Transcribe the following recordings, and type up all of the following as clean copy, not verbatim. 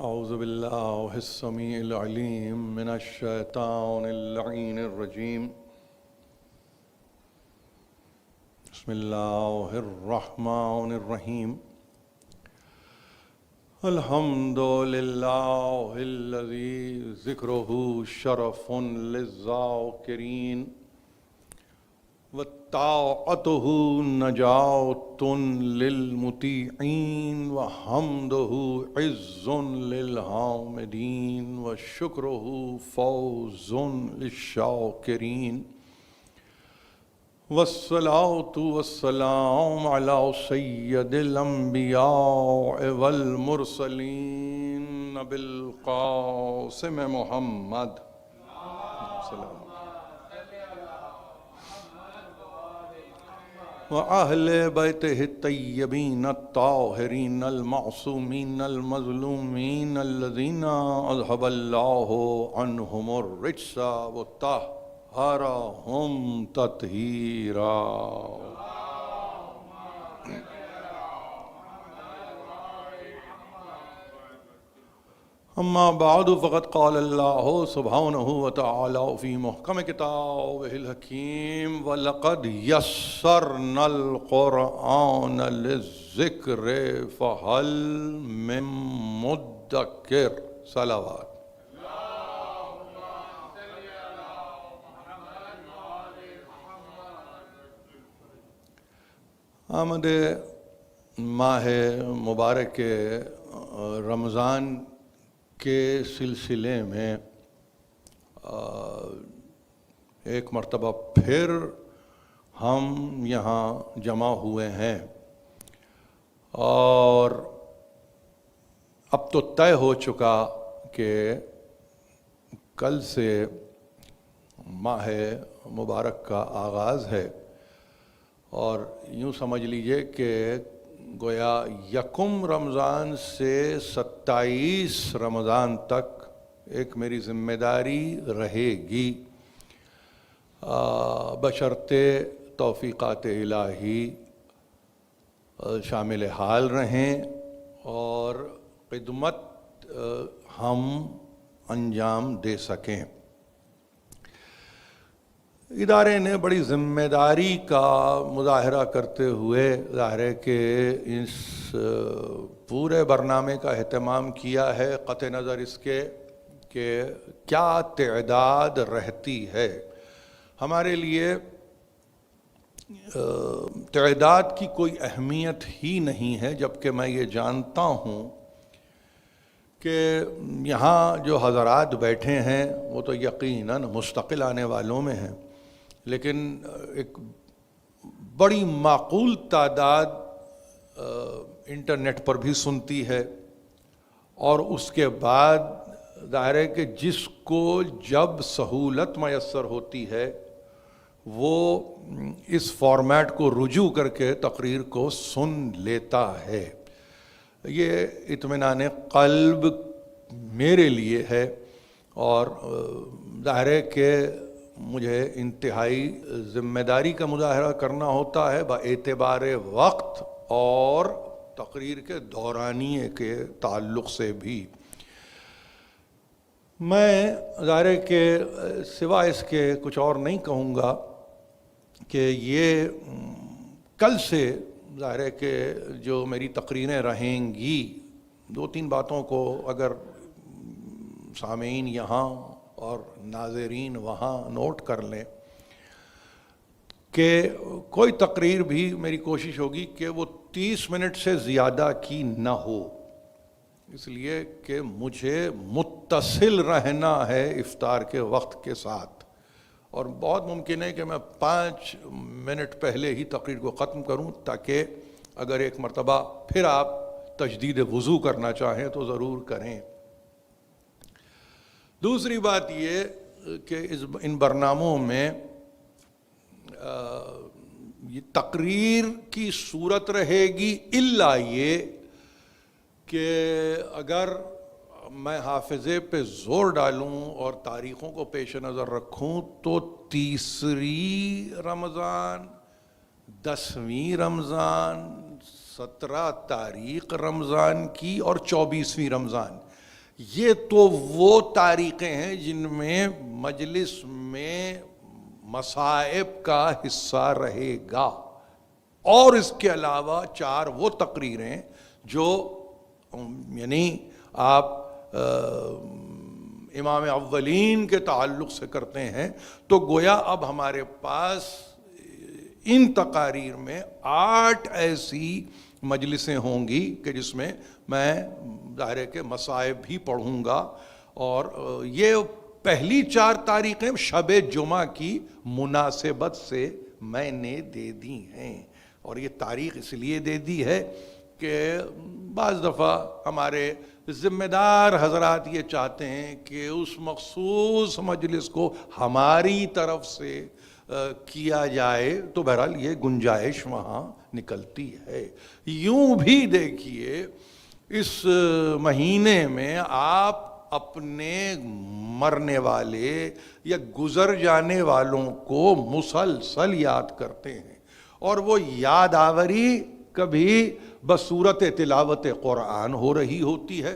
أعوذ بالله السميع العليم من الشيطان اللعين الرجيم. بسم الله الرحمن الرحيم. الحمد لله الذي ذكره شرف للذاكرين وطاعته نجاة للمطيعين وحمده عز للحامدين وشكره فوز للشاكرين والصلاة والسلام على سيد الأنبياء والمرسلين نبي القاسم محمد وأهل بيته الطيبين الطاهرين المعصومين المظلومين الذين أذهب الله عنهم الرجس وطهرهم تطهيرا. أما بعد فقد قال الله سبحانه وتعالى في محكم كتابه الحكيم وَلَقَدْ يَسَّرْنَا الْقُرْآنَ لِلذِّكْرِ فَهَلْ مِن مُدَّكِرٍ. صلوات. آمد ماہ مبارک رمضان کے سلسلے میں ایک مرتبہ پھر ہم یہاں جمع ہوئے ہیں اور اب تو طے ہو چکا کہ کل سے ماہ مبارک کا آغاز ہے اور یوں سمجھ لیجئے کہ گویا یکم رمضان سے 27 رمضان تک ایک میری ذمہ داری رہے گی بشرطِ توفیقات الہی شامل حال رہیں اور خدمت ہم انجام دے سکیں. ادارے نے بڑی ذمہ داری کا مظاہرہ کرتے ہوئے ظاہر ہے کہ اس پورے برنامے کا اہتمام کیا ہے قطع نظر اس کے کہ کیا تعداد رہتی ہے. ہمارے لیے تعداد کی کوئی اہمیت ہی نہیں ہے، جبکہ میں یہ جانتا ہوں کہ یہاں جو حضرات بیٹھے ہیں وہ تو یقیناً مستقل آنے والوں میں ہیں، لیکن ایک بڑی معقول تعداد انٹرنیٹ پر بھی سنتی ہے اور اس کے بعد ظاہر ہے کہ جس کو جب سہولت میسر ہوتی ہے وہ اس فارمیٹ کو رجوع کر کے تقریر کو سن لیتا ہے. یہ اطمینان قلب میرے لیے ہے اور ظاہر ہے کہ مجھے انتہائی ذمہ داری کا مظاہرہ کرنا ہوتا ہے باعتبار وقت اور تقریر کے دورانیے کے تعلق سے بھی. میں ظاہر ہے کہ سوائے اس کے کچھ اور نہیں کہوں گا کہ یہ کل سے ظاہر ہے کہ جو میری تقریریں رہیں گی 2-3 باتوں کو اگر سامعین یہاں اور ناظرین وہاں نوٹ کر لیں کہ کوئی تقریر بھی میری کوشش ہوگی کہ وہ 30 منٹ سے زیادہ کی نہ ہو، اس لیے کہ مجھے متصل رہنا ہے افطار کے وقت کے ساتھ اور بہت ممکن ہے کہ میں 5 منٹ پہلے ہی تقریر کو ختم کروں تاکہ اگر ایک مرتبہ پھر آپ تجدید وضو کرنا چاہیں تو ضرور کریں. دوسری بات یہ کہ ان برناموں میں یہ تقریر کی صورت رہے گی الا یہ کہ اگر میں حافظے پہ زور ڈالوں اور تاریخوں کو پیش نظر رکھوں تو 30 رمضان 10ویں رمضان 17 تاریخ رمضان کی اور 24ویں رمضان یہ تو وہ تاریخیں ہیں جن میں مجلس میں مصائب کا حصہ رہے گا، اور اس کے علاوہ 4 وہ تقریریں جو یعنی آپ امام اولین کے تعلق سے کرتے ہیں، تو گویا اب ہمارے پاس ان تقاریر میں 8 ایسی مجلسیں ہوں گی کہ جس میں میں ظاہر ہے کہ مصائب بھی پڑھوں گا، اور یہ پہلی 4 تاریخیں شب جمعہ کی مناسبت سے میں نے دے دی ہیں، اور یہ تاریخ اس لیے دے دی ہے کہ بعض دفعہ ہمارے ذمہ دار حضرات یہ چاہتے ہیں کہ اس مخصوص مجلس کو ہماری طرف سے کیا جائے، تو بہرحال یہ گنجائش وہاں نکلتی ہے۔ یوں بھی دیکھیے اس مہینے میں آپ اپنے مرنے والے یا گزر جانے والوں کو مسلسل یاد کرتے ہیں، اور وہ یاد آوری کبھی بصورت تلاوت قرآن ہو رہی ہوتی ہے،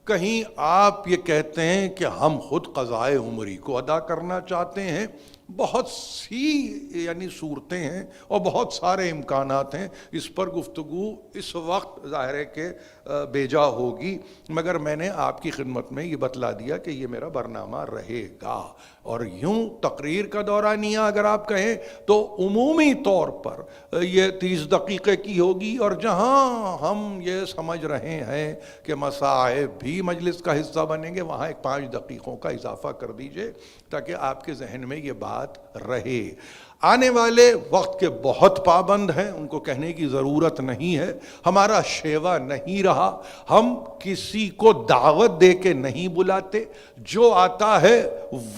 کہیں آپ یہ کہتے ہیں کہ ہم خود قضائے عمری کو ادا کرنا چاہتے ہیں۔ بہت سی یعنی صورتیں ہیں اور بہت سارے امکانات ہیں، اس پر گفتگو اس وقت ظاہر ہے کہ بیجا ہوگی، مگر میں نے آپ کی خدمت میں یہ بتلا دیا کہ یہ میرا برنامہ رہے گا۔ اور یوں تقریر کا دورانیہ اگر آپ کہیں تو عمومی طور پر یہ 30 دقیقے کی ہوگی، اور جہاں ہم یہ سمجھ رہے ہیں کہ مصائب بھی مجلس کا حصہ بنیں گے، وہاں ایک 5 دقیقوں کا اضافہ کر دیجئے تاکہ آپ کے ذہن میں یہ بات رہے۔ آنے والے وقت کے بہت پابند ہیں، ان کو کہنے کی ضرورت نہیں ہے، ہمارا شیوا نہیں رہا، ہم کسی کو دعوت دے کے نہیں بلاتے، جو آتا ہے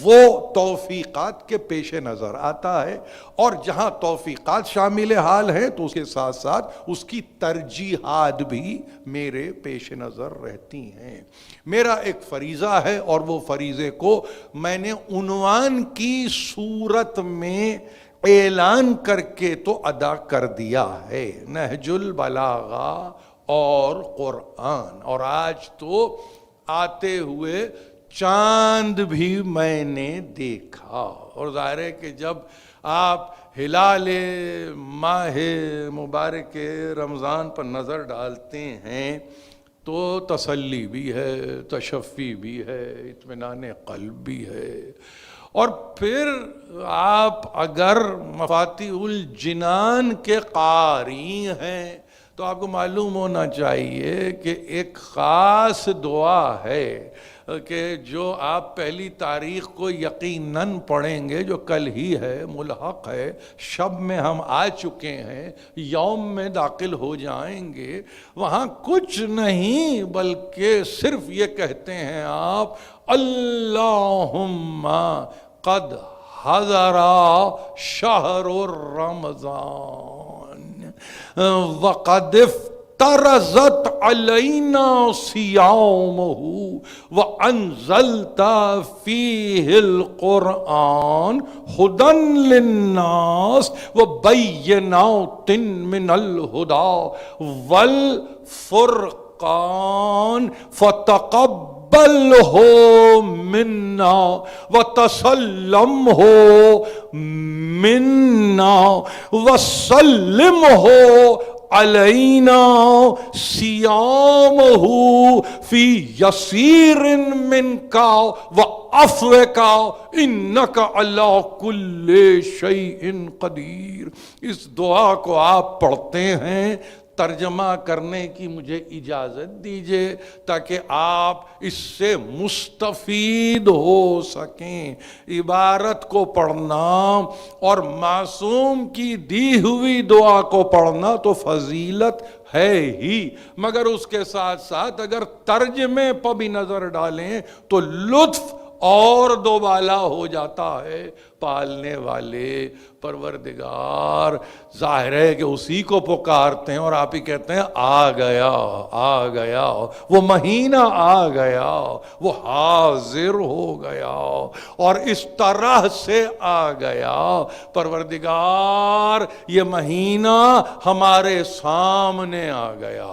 وہ توفیقات کے پیش نظر آتا ہے، اور جہاں توفیقات شامل حال ہیں تو اس کے ساتھ ساتھ اس کی ترجیحات بھی میرے پیش نظر رہتی ہیں۔ میرا ایک فریضہ ہے، اور وہ فریضے کو میں نے عنوان کی صورت میں اعلان کر کے تو ادا کر دیا ہے، نہج البلاغہ اور قرآن، اور آج تو آتے ہوئے چاند بھی میں نے دیکھا، اور ظاہر ہے کہ جب آپ ہلال ماہ مبارک رمضان پر نظر ڈالتے ہیں تو تسلی بھی ہے، تشفی بھی ہے، اطمینان قلب بھی ہے، اور پھر آپ اگر مفاتیح الجنان کے قاری ہیں تو آپ کو معلوم ہونا چاہیے کہ ایک خاص دعا ہے کہ جو آپ پہلی تاریخ کو یقیناً پڑھیں گے، جو کل ہی ہے، ملحق ہے، شب میں ہم آ چکے ہیں، یوم میں داخل ہو جائیں گے، وہاں کچھ نہیں بلکہ صرف یہ کہتے ہیں آپ اللہم قد حضر شہر رمضان وقد افترضت علینا صیامہ وانزلت فیہ القرآن ھدی للناس وبینات من الھدی والفرقان فتقبلہ منا وتسلمہ منا وسلمہ علینا صیامہ فی یسیر منک وعفوک انک علی کل شیء قدیر۔ اس دعا کو آپ پڑھتے ہیں، ترجمہ کرنے کی مجھے اجازت دیجئے تاکہ آپ اس سے مستفید ہو سکیں۔ عبارت کو پڑھنا اور معصوم کی دی ہوئی دعا کو پڑھنا تو فضیلت ہے ہی، مگر اس کے ساتھ ساتھ اگر ترجمے پر بھی نظر ڈالیں تو لطف اور دوبالا ہو جاتا ہے۔ پالنے والے پروردگار ظاہر ہے کہ اسی کو پکارتے ہیں اور آپ ہی کہتے ہیں آ گیا آ گیا، وہ مہینہ آ گیا، وہ حاضر ہو گیا اور اس طرح سے آ گیا۔ پروردگار یہ مہینہ ہمارے سامنے آ گیا،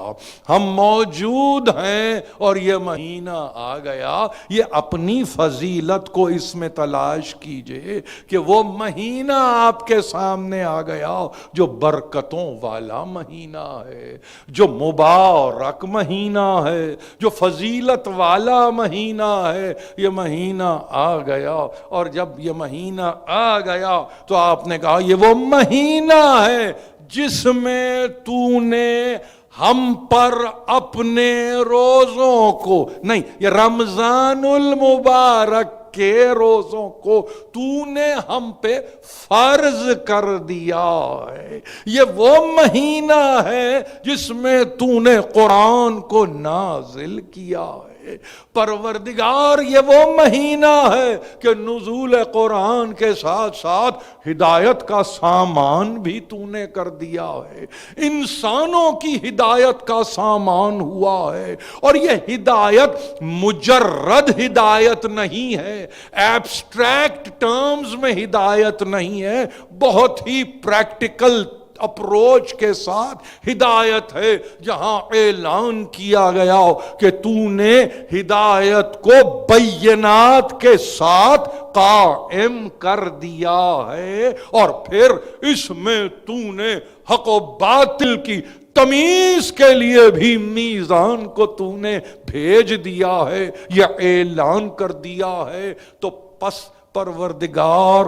ہم موجود ہیں اور یہ مہینہ آ گیا۔ یہ اپنی فضیلت کو اس میں تلاش کیجئے کہ وہ مہینہ آپ کے سامنے آ گیا جو برکتوں والا مہینہ ہے، جو مبارک مہینہ ہے، جو فضیلت والا مہینہ ہے۔ یہ مہینہ آ گیا، اور جب یہ مہینہ آ گیا تو آپ نے کہا یہ وہ مہینہ ہے جس میں تو نے ہم پر اپنے روزوں کو، نہیں یہ رمضان المبارک کے روزوں کو تو نے ہم پہ فرض کر دیا ہے۔ یہ وہ مہینہ ہے جس میں تو نے قرآن کو نازل کیا ہے۔ پروردگار یہ وہ مہینہ ہے کہ نزول قرآن کے ساتھ ساتھ ہدایت کا سامان بھی تو نے کر دیا ہے، انسانوں کی ہدایت کا سامان ہوا ہے۔ اور یہ ہدایت مجرد ہدایت نہیں ہے، ایبسٹریکٹ ٹرمز میں ہدایت نہیں ہے، بہت ہی پریکٹیکل اپروچ کے ساتھ ہدایت ہے، جہاں اعلان کیا گیا کہ تو نے ہدایت کو بینات کے ساتھ قائم کر دیا ہے، اور پھر اس میں تو نے حق و باطل کی تمیز کے لیے بھی میزان کو تو نے بھیج دیا ہے، یہ اعلان کر دیا ہے۔ تو پس پروردگار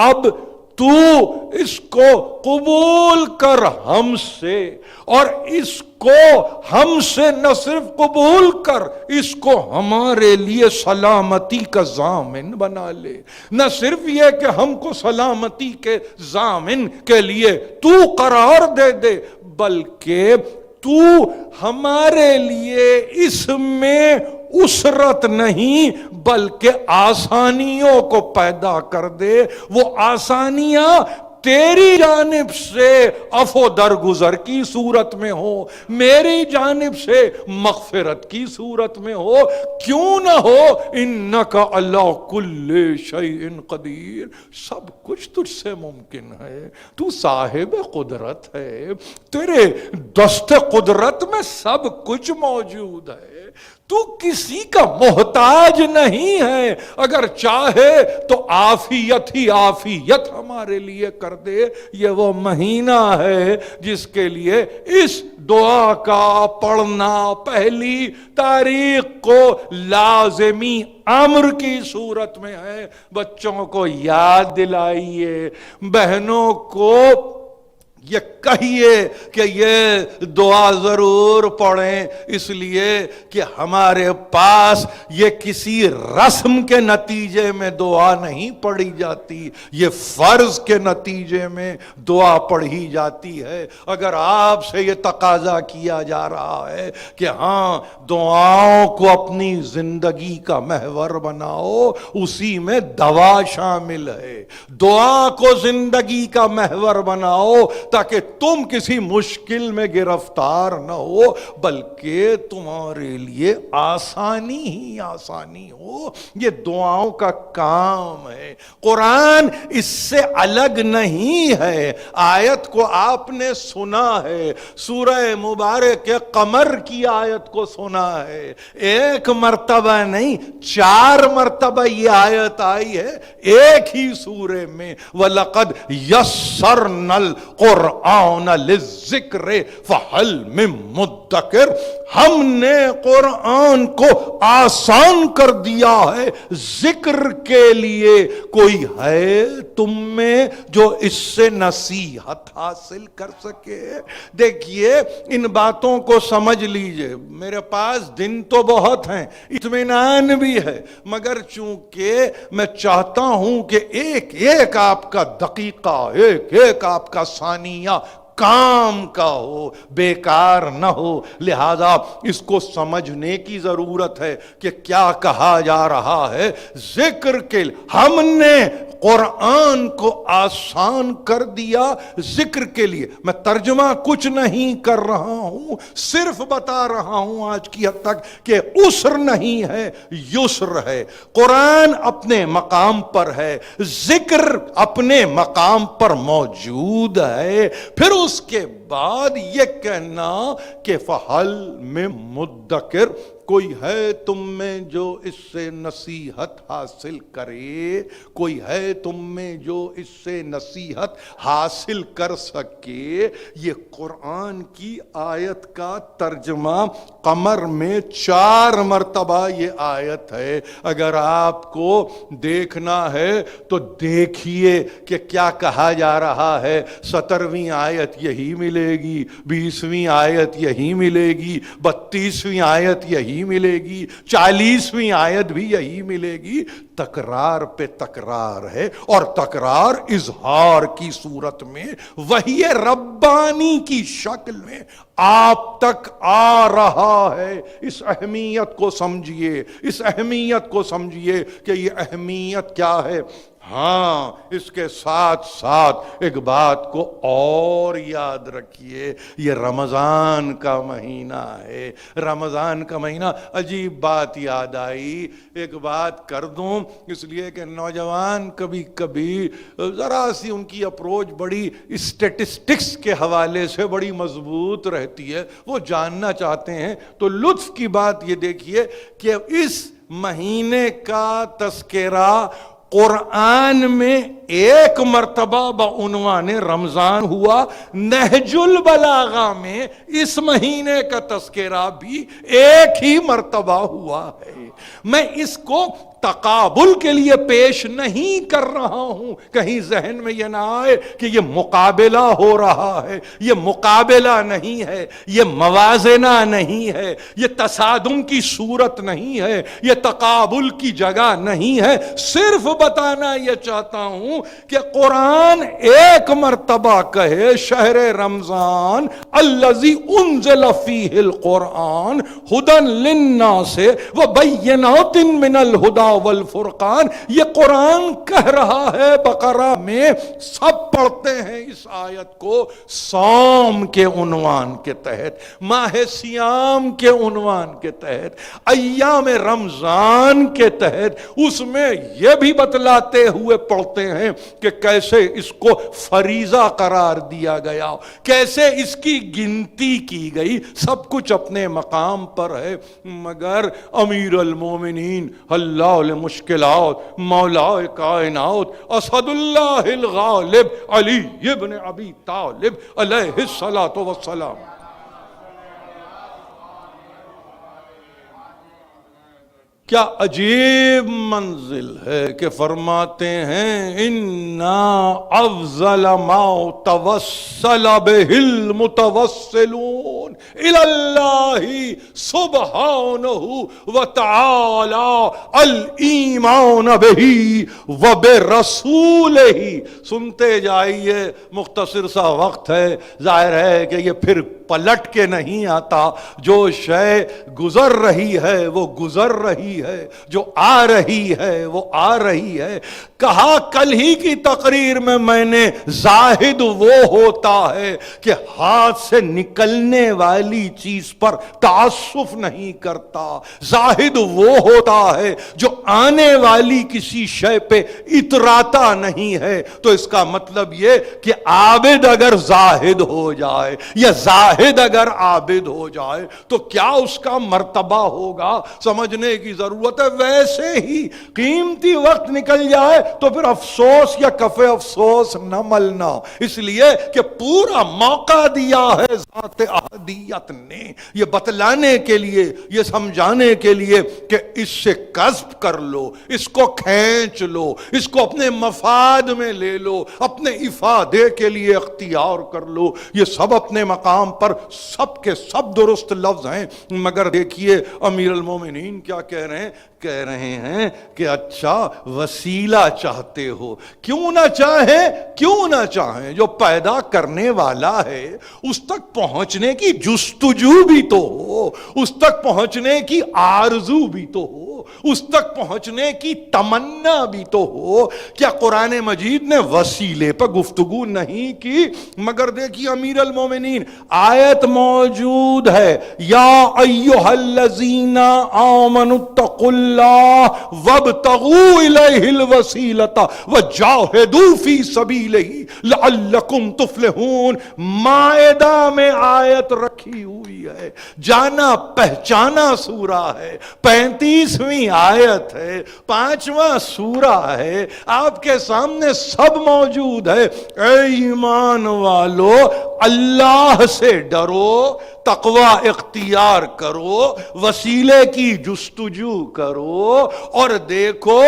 اب تو اس کو قبول کر ہم سے، اور اس کو ہم سے نہ صرف قبول کر، اس کو ہمارے لیے سلامتی کا ضامن بنا لے۔ نہ صرف یہ کہ ہم کو سلامتی کے ضامن کے لیے تو قرار دے دے، بلکہ تو ہمارے لیے اس میں اسرت نہیں بلکہ آسانیوں کو پیدا کر دے۔ وہ آسانیاں تیری جانب سے عفو درگزر کی صورت میں ہو، میری جانب سے مغفرت کی صورت میں ہو، کیوں نہ ہو، انک علی کل شیء قدیر، سب کچھ تجھ سے ممکن ہے، تو صاحب قدرت ہے، تیرے دست قدرت میں سب کچھ موجود ہے، تو کسی کا محتاج نہیں ہے، اگر چاہے تو عافیت ہی عافیت ہمارے لیے کر دے۔ یہ وہ مہینہ ہے جس کے لیے اس دعا کا پڑھنا پہلی تاریخ کو لازمی امر کی صورت میں ہے۔ بچوں کو یاد دلائیے، بہنوں کو یہ کہیے کہ یہ دعا ضرور پڑھیں، اس لیے کہ ہمارے پاس یہ کسی رسم کے نتیجے میں دعا نہیں پڑھی جاتی، یہ فرض کے نتیجے میں دعا پڑھی جاتی ہے۔ اگر آپ سے یہ تقاضا کیا جا رہا ہے کہ ہاں دعاؤں کو اپنی زندگی کا محور بناؤ، اسی میں دعا شامل ہے۔ دعا کو زندگی کا محور بناؤ تاکہ تم کسی مشکل میں گرفتار نہ ہو، بلکہ تمہارے لیے آسانی ہی آسانی ہو۔ یہ دعاؤں کا کام ہے، قرآن اس سے الگ نہیں ہے۔ آیت کو آپ نے سنا ہے، سورہ مبارک قمر کی آیت کو سنا ہے، ایک مرتبہ نہیں 4 مرتبہ یہ آیت آئی ہے ایک ہی سورے میں، وَلَقَدْ يَسَّرْنَا الْقُرْآنَ لِلذِّكْرِ فَهَلْ مِن مُدَّكِرٍ، ہم نے قرآن کو آسان کر دیا ہے ذکر کے لیے، کوئی ہے تم میں جو اس سے نصیحت حاصل کر سکے؟ دیکھیے ان باتوں کو سمجھ لیجئے، میرے پاس دن تو بہت ہیں، اطمینان بھی ہے، مگر چونکہ میں چاہتا ہوں کہ ایک ایک آپ کا دقیقہ، ایک ایک آپ کا ثانیہ کام کا ہو، بیکار نہ ہو۔ لہذا اس کو سمجھنے کی ضرورت ہے کہ کیا کہا جا رہا ہے۔ ذکر کے ہم نے قرآن کو آسان کر دیا ذکر کے لیے۔ میں ترجمہ کچھ نہیں کر رہا ہوں، صرف بتا رہا ہوں آج کی حد تک کہ عسر نہیں ہے، یسر ہے۔ قرآن اپنے مقام پر ہے، ذکر اپنے مقام پر موجود ہے۔ پھر اس کے بعد یہ کہنا کہ فہل میں مدکر، کوئی ہے تم میں جو اس سے نصیحت حاصل کرے، کوئی ہے تم میں جو اس سے نصیحت حاصل کر سکے۔ یہ قرآن کی آیت کا ترجمہ قمر میں 4 مرتبہ یہ آیت ہے۔ اگر آپ کو دیکھنا ہے تو دیکھیے کہ کیا کہا جا رہا ہے۔ 17ویں آیت یہی ملے گی، 20ویں آیت یہی ملے گی، 32ویں آیت یہی ملے گی، 40ویں آیت بھی یہی ملے گی۔ تکرار پہ تکرار ہے، اور تکرار اظہار کی صورت میں، وحی ربانی کی شکل میں آپ تک آ رہا ہے۔ اس اہمیت کو سمجھیے، اس اہمیت کو سمجھیے کہ یہ اہمیت کیا ہے۔ ہاں، اس کے ساتھ ساتھ ایک بات کو اور یاد رکھیے، یہ رمضان کا مہینہ ہے۔ رمضان کا مہینہ، عجیب بات یاد آئی، ایک بات کر دوں، اس لیے کہ نوجوان کبھی کبھی ذرا سی ان کی اپروچ بڑی اسٹیٹسٹکس کے حوالے سے بڑی مضبوط رہتی ہے، وہ جاننا چاہتے ہیں۔ تو لطف کی بات یہ دیکھیے کہ اس مہینے کا تذکرہ قرآن میں 1 مرتبہ بعنوان رمضان ہوا، نہج البلاغہ میں اس مہینے کا تذکرہ بھی 1 ہی مرتبہ ہوا ہے۔ میں اس کو تقابل کے لیے پیش نہیں کر رہا ہوں، کہیں ذہن میں یہ نہ آئے کہ یہ مقابلہ ہو رہا ہے۔ یہ مقابلہ نہیں ہے، یہ موازنہ نہیں ہے، یہ تصادم کی صورت نہیں ہے، یہ تقابل کی جگہ نہیں ہے۔ صرف بتانا یہ چاہتا ہوں کہ قرآن 1 مرتبہ کہے شہر رمضان الذی انزل فیہ القرآن ھدی للناس وبینات من الہدی والفرقان، یہ قرآن کہہ رہا ہے بقرہ میں، سب پڑھتے ہیں اس آیت کو صوم کے عنوان کے تحت، ماہ سیام کے عنوان کے تحت، ایام رمضان کے تحت۔ اس میں یہ بھی بتلاتے ہوئے پڑھتے ہیں کہ کیسے اس کو فریضہ قرار دیا گیا، کیسے اس کی گنتی کی گئی، سب کچھ اپنے مقام پر ہے۔ مگر امیر المومنین اللہ مشکلات، مولا کائنات، اسد اللہ الغالب علی ابن ابی طالب علیہ الصلاۃ والسلام، کیا عجیب منزل ہے کہ فرماتے ہیں اِنَّا أَفْضَلَ مَا تَوَسَّلَ بِهِ الْمُتَوَسِّلُونَ إِلَى اللَّهِ سُبْحَانَهُ وَتَعَالَى الْإِيمَانَ بِهِ وَبِرَسُولِهِ۔ سنتے جائیے، مختصر سا وقت ہے، ظاہر ہے کہ یہ پھر پلٹ کے نہیں آتا۔ جو شے گزر رہی ہے وہ گزر رہی ہے، جو آ رہی ہے وہ آ رہی ہے۔ کہا کل ہی کی تقریر میں نے، زاہد وہ ہوتا ہے کہ ہاتھ سے نکلنے والی چیز پر تعصف نہیں کرتا، زاہد وہ ہوتا ہے جو آنے والی کسی شے پہ اتراتا نہیں ہے۔ تو اس کا مطلب یہ کہ عابد اگر زاہد ہو جائے یا زاہد اگر عابد ہو جائے تو کیا اس کا مرتبہ ہوگا، سمجھنے کی ضرورت ہے۔ ویسے ہی قیمتی وقت نکل جائے تو پھر افسوس یا کف افسوس نہ ملنا، اس لیے کہ پورا موقع دیا ہے ذات احدی واقعیت نے یہ بتلانے کے لیے، یہ سمجھانے کے لیے کہ اس سے کسب کر لو، اس کو کھینچ لو، اس کو اپنے مفاد میں لے لو، اپنے افادے کے لیے اختیار کر لو، یہ سب اپنے مقام پر سب کے سب درست لفظ ہیں۔ مگر دیکھیے امیر المومنین کیا کہہ رہے ہیں کہ اچھا وسیلہ چاہتے ہو، کیوں نہ چاہیں، جو پیدا کرنے والا ہے اس تک پہنچنے کی جستجو بھی تو ہو، اس تک پہنچنے کی آرزو بھی تو ہو، اس تک پہنچنے کی تمنا بھی تو ہو۔ کیا قرآن مجید نے وسیلے پر گفتگو نہیں کی؟ مگر دیکھیے امیر المومنین آیت موجود ہے، یا ایھا الذین آمنوا اتقوا اللہ وابتغوا الیہ الوسیلۃ وجاہدوا فی سبیلہ لعلکم تفلحون۔ مائدہ میں آیت رکھی ہوئی ہے، جانا پہچانا سورہ ہے، 35ویں آیت ہے، 5واں سورہ ہے، آپ کے سامنے سب موجود ہے۔ اے ایمان والو، اللہ سے ڈرو، تقوی اختیار کرو، وسیلے کی جستجو کرو، اور دیکھو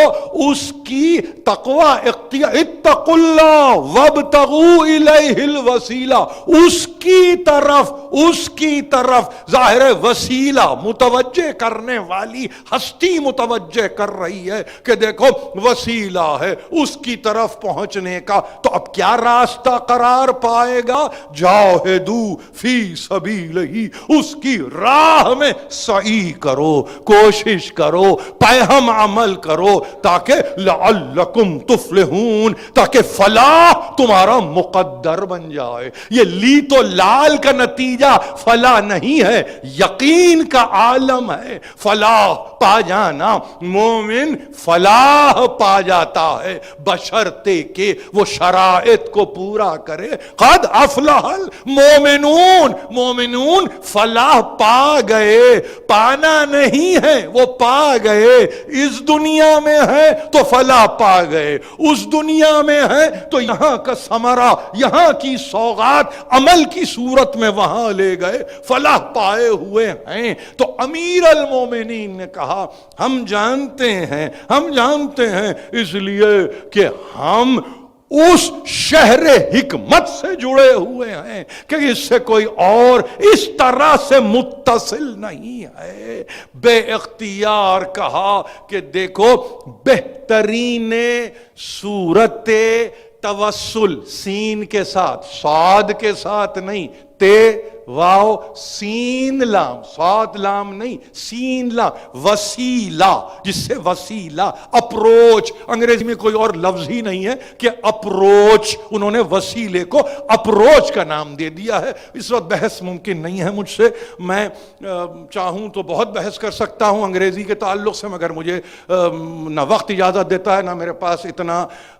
اس کی تقوی اختیار، اتقوا اللہ وابتغوا الیہ الوسیلہ، اس کی طرف ظاہر وسیلہ متوجہ کرنے والی ہستی متوجہ کر رہی ہے کہ دیکھو وسیلہ ہے اس کی طرف پہنچنے کا، تو اب کیا راستہ قرار پائے گا؟ جاہدو فی سبیلہ، اس کی راہ میں سعی کرو، کوشش کرو، پہم عمل کرو، تاکہ لعلکم تفلحون، تاکہ فلاح تمہارا مقدر بن جائے۔ یہ لی تو لال کا نتیجہ فلاح نہیں ہے، یقین کا عالم ہے۔ فلاح پا جانا، مومن فلاح پا جاتا ہے بشرطے کہ وہ شرائط کو پورا کرے۔ قد افلح المومنون، مومنون فلاح پا گئے، پانا نہیں ہے، وہ پا گئے۔ اس دنیا میں ہے تو فلاح پا گئے، اس دنیا میں ہے تو یہاں کا ثمرہ، یہاں کی سوغات عمل کی صورت میں وہاں لے گئے، فلاح پائے ہوئے ہیں۔ تو امیر المومنین نے کہا ہم جانتے ہیں اس لیے کہ ہم اس شہر حکمت سے جڑے ہوئے ہیں کہ اس سے کوئی اور اس طرح سے متصل نہیں ہے۔ بے اختیار کہا کہ دیکھو بہترین صورت توسل، سین کے ساتھ، صاد کے ساتھ نہیں، تے واو سین لام، صاد لام نہیں، سین لام، وسیلہ، جس سے وسیلہ، اپروچ، انگریزی میں کوئی اور لفظ ہی نہیں ہے کہ اپروچ، انہوں نے وسیلے کو اپروچ کا نام دے دیا ہے۔ اس وقت بحث ممکن نہیں ہے مجھ سے، میں چاہوں تو بہت بحث کر سکتا ہوں انگریزی کے تعلق سے، مگر مجھے نہ وقت اجازت دیتا ہے، نہ میرے پاس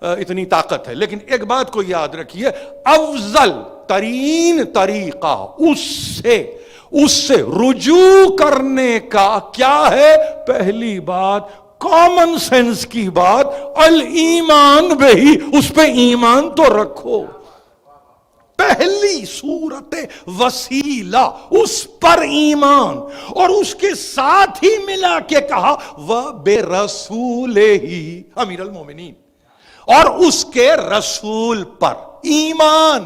اتنی طاقت ہے۔ لیکن ایک بات کو یاد رکھیے، افضل ترین طریقہ اس سے رجوع کرنے کا کیا ہے؟ پہلی بات کامن سینس کی بات، الایمان بہی، اس پہ ایمان تو رکھو۔ پہلی صورت وسیلہ، اس پر ایمان، اور اس کے ساتھ ہی ملا کے کہا وَبِرَسُولِهِ، امیر المومنین، اور اس کے رسول پر ایمان۔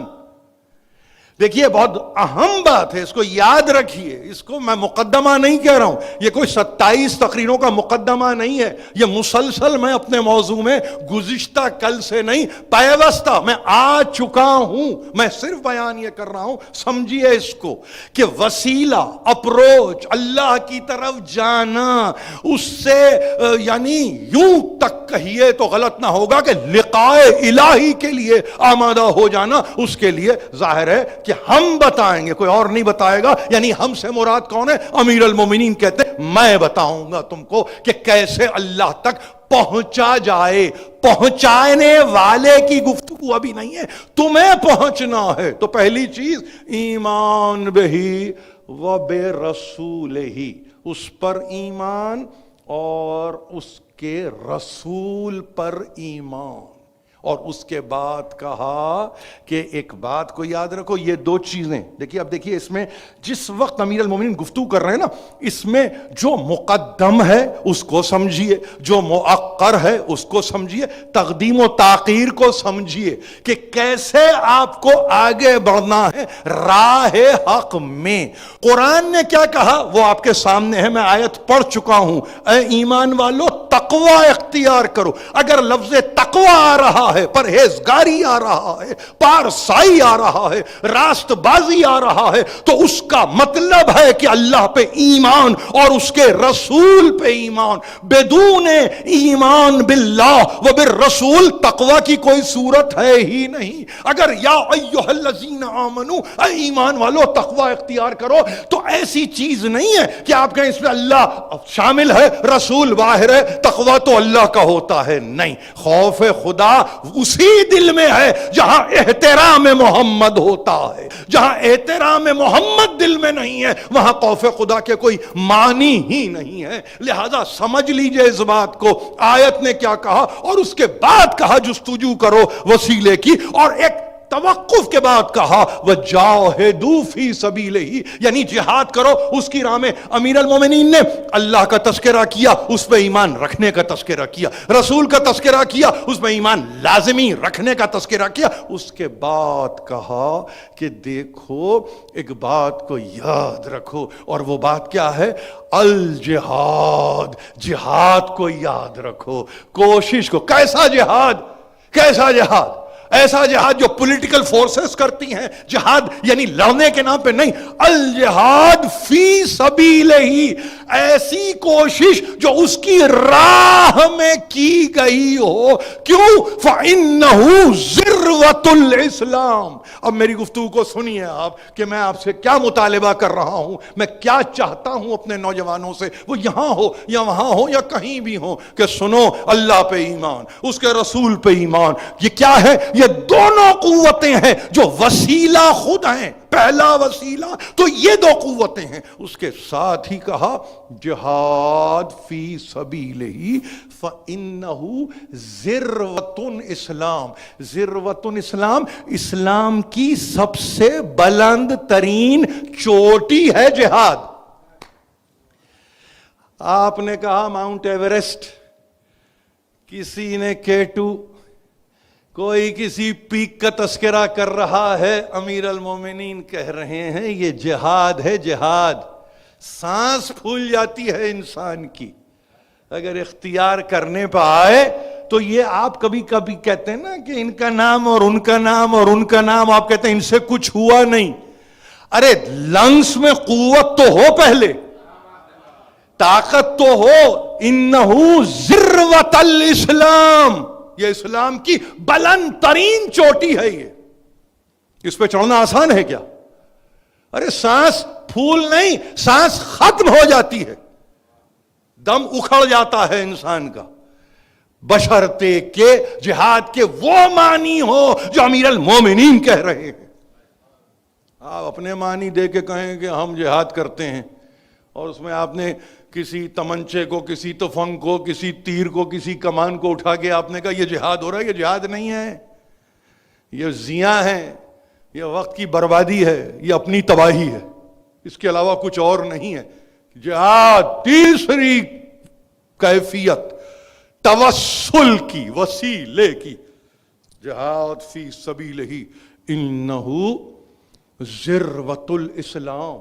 دیکھیے بہت اہم بات ہے، اس کو یاد رکھیے، اس کو میں مقدمہ نہیں کہہ رہا ہوں، یہ کوئی 27 تقریروں کا مقدمہ نہیں ہے، یہ مسلسل میں اپنے موضوع میں گزشتہ کل سے نہیں، پیوستہ میں آ چکا ہوں، میں صرف بیان یہ کر رہا ہوں، سمجھیے اس کو کہ وسیلہ، اپروچ، اللہ کی طرف جانا، اس سے یعنی یوں تک کہیے تو غلط نہ ہوگا کہ لقاء الہی کے لیے آمادہ ہو جانا، اس کے لیے ظاہر ہے کہ ہم بتائیں گے، کوئی اور نہیں بتائے گا۔ یعنی ہم سے مراد کون ہے؟ امیر المومنین کہتے ہیں میں بتاؤں گا تم کو کہ کیسے اللہ تک پہنچا جائے۔ پہنچانے والے کی گفتگو ابھی نہیں ہے، تمہیں پہنچنا ہے۔ تو پہلی چیز ایمان بہی و بے رسول ہی، اس پر ایمان اور اس کے رسول پر ایمان۔ اور اس کے بعد کہا کہ ایک بات کو یاد رکھو، یہ دو چیزیں دیکھیے. اب دیکھیے اس میں جس وقت امیر المومنین گفتگو کر رہے ہیں نا، اس میں جو مقدم ہے اس کو سمجھیے، جو مؤخر ہے اس کو سمجھیے، تقدیم و تاخیر کو سمجھیے کہ کیسے آپ کو آگے بڑھنا ہے راہ حق میں. قرآن نے کیا کہا وہ آپ کے سامنے ہے، میں آیت پڑھ چکا ہوں. اے ایمان والو تقوی اختیار کرو. اگر لفظ تقوی آ رہا ہے، پرہیزگاری آ رہا ہے، پارسائی آ رہا ہے، راست بازی آ رہا ہے، تو اس کا مطلب ہے کہ اللہ پہ ایمان اور اس کے رسول پہ ایمان. بدون ایمان باللہ و بالرسول تقوی کی کوئی صورت ہے ہی نہیں. اگر یا ایھا الذین آمنو، اے ایمان والو تقوی اختیار کرو، تو ایسی چیز نہیں ہے کہ آپ کہیں اس میں اللہ شامل ہے، رسول باہر ہے، تقوی تو اللہ کا ہوتا ہے. نہیں، خوف خدا اسی دل میں ہے جہاں احترام محمد ہوتا ہے. جہاں احترام محمد دل میں نہیں ہے وہاں خوف خدا کے کوئی معنی ہی نہیں ہے. لہذا سمجھ لیجئے اس بات کو. آیت نے کیا کہا اور اس کے بعد کہا جستجو کرو وسیلے کی، اور ایک توقف کے بعد کہا وجاہدوا فی سبیلہ، یعنی جہاد کرو اس کی راہ میں. امیر المومنین نے اللہ کا تذکرہ کیا، اس پہ ایمان رکھنے کا تذکرہ کیا، رسول کا تذکرہ کیا، اس پہ ایمان لازمی رکھنے کا تذکرہ کیا. اس کے بعد کہا کہ دیکھو ایک بات کو یاد رکھو، اور وہ بات کیا ہے؟ الجہاد. جہاد کو یاد رکھو، کوشش کو. کیسا جہاد؟ کیسا جہاد؟ ایسا جہاد جو پولیٹیکل فورسز کرتی ہیں. جہاد یعنی لڑنے کے نام پہ نہیں، الجہاد فی سبیلہ، ایسی کوشش جو اس کی راہ میں کی گئی ہو. کیوں؟ فَإِنَّهُ ذِرْوَةُ الْإِسْلَامِ. اب میری گفتگو کو سنیے آپ کہ میں آپ سے کیا مطالبہ کر رہا ہوں، میں کیا چاہتا ہوں اپنے نوجوانوں سے، وہ یہاں ہو یا وہاں ہو یا کہیں بھی ہو، کہ سنو اللہ پہ ایمان، اس کے رسول پہ ایمان. یہ کیا ہے؟ یہ دونوں قوتیں ہیں جو وسیلہ خود ہیں. پہلا وسیلہ تو یہ دو قوتیں ہیں. اس کے ساتھ ہی کہا جہاد فی سبیلہ فإنہ ذروۃ الاسلام. ذروۃ الاسلام، اسلام کی سب سے بلند ترین چوٹی ہے جہاد. آپ نے کہا ماؤنٹ ایوریسٹ، کسی نے K2، کوئی کسی پیک کا تذکرہ کر رہا ہے. امیر المومنین کہہ رہے ہیں یہ جہاد ہے. جہاد سانس پھول جاتی ہے انسان کی اگر اختیار کرنے پہ آئے. تو یہ آپ کبھی کبھی کہتے ہیں نا کہ ان کا نام اور ان کا نام اور ان کا نام، آپ کہتے ہیں ان سے کچھ ہوا نہیں. ارے لنگس میں قوت تو ہو، پہلے طاقت تو ہو. انہو ذروۃ الاسلام، یہ اسلام کی بلند ترین چوٹی ہے. یہ اس پہ چڑھنا آسان ہے کیا؟ ارے سانس پھول نہیں، سانس ختم ہو جاتی ہے، دم اکھڑ جاتا ہے انسان کا، بشرطے کہ جہاد کے وہ معنی ہو جو امیر المومنین کہہ رہے ہیں. آپ اپنے معنی دے کے کہیں کہ ہم جہاد کرتے ہیں، اور اس میں آپ نے کسی تمنچے کو، کسی تفنگ کو، کسی تیر کو، کسی کمان کو اٹھا کے آپ نے کہا یہ جہاد ہو رہا ہے. یہ جہاد نہیں ہے، یہ زیاں ہے، یہ وقت کی بربادی ہے، یہ اپنی تباہی ہے، اس کے علاوہ کچھ اور نہیں ہے. جہاد تیسری کیفیت توسل کی، وسیلے کی. جہاد فی سبیلہ انہ ذروۃ الاسلام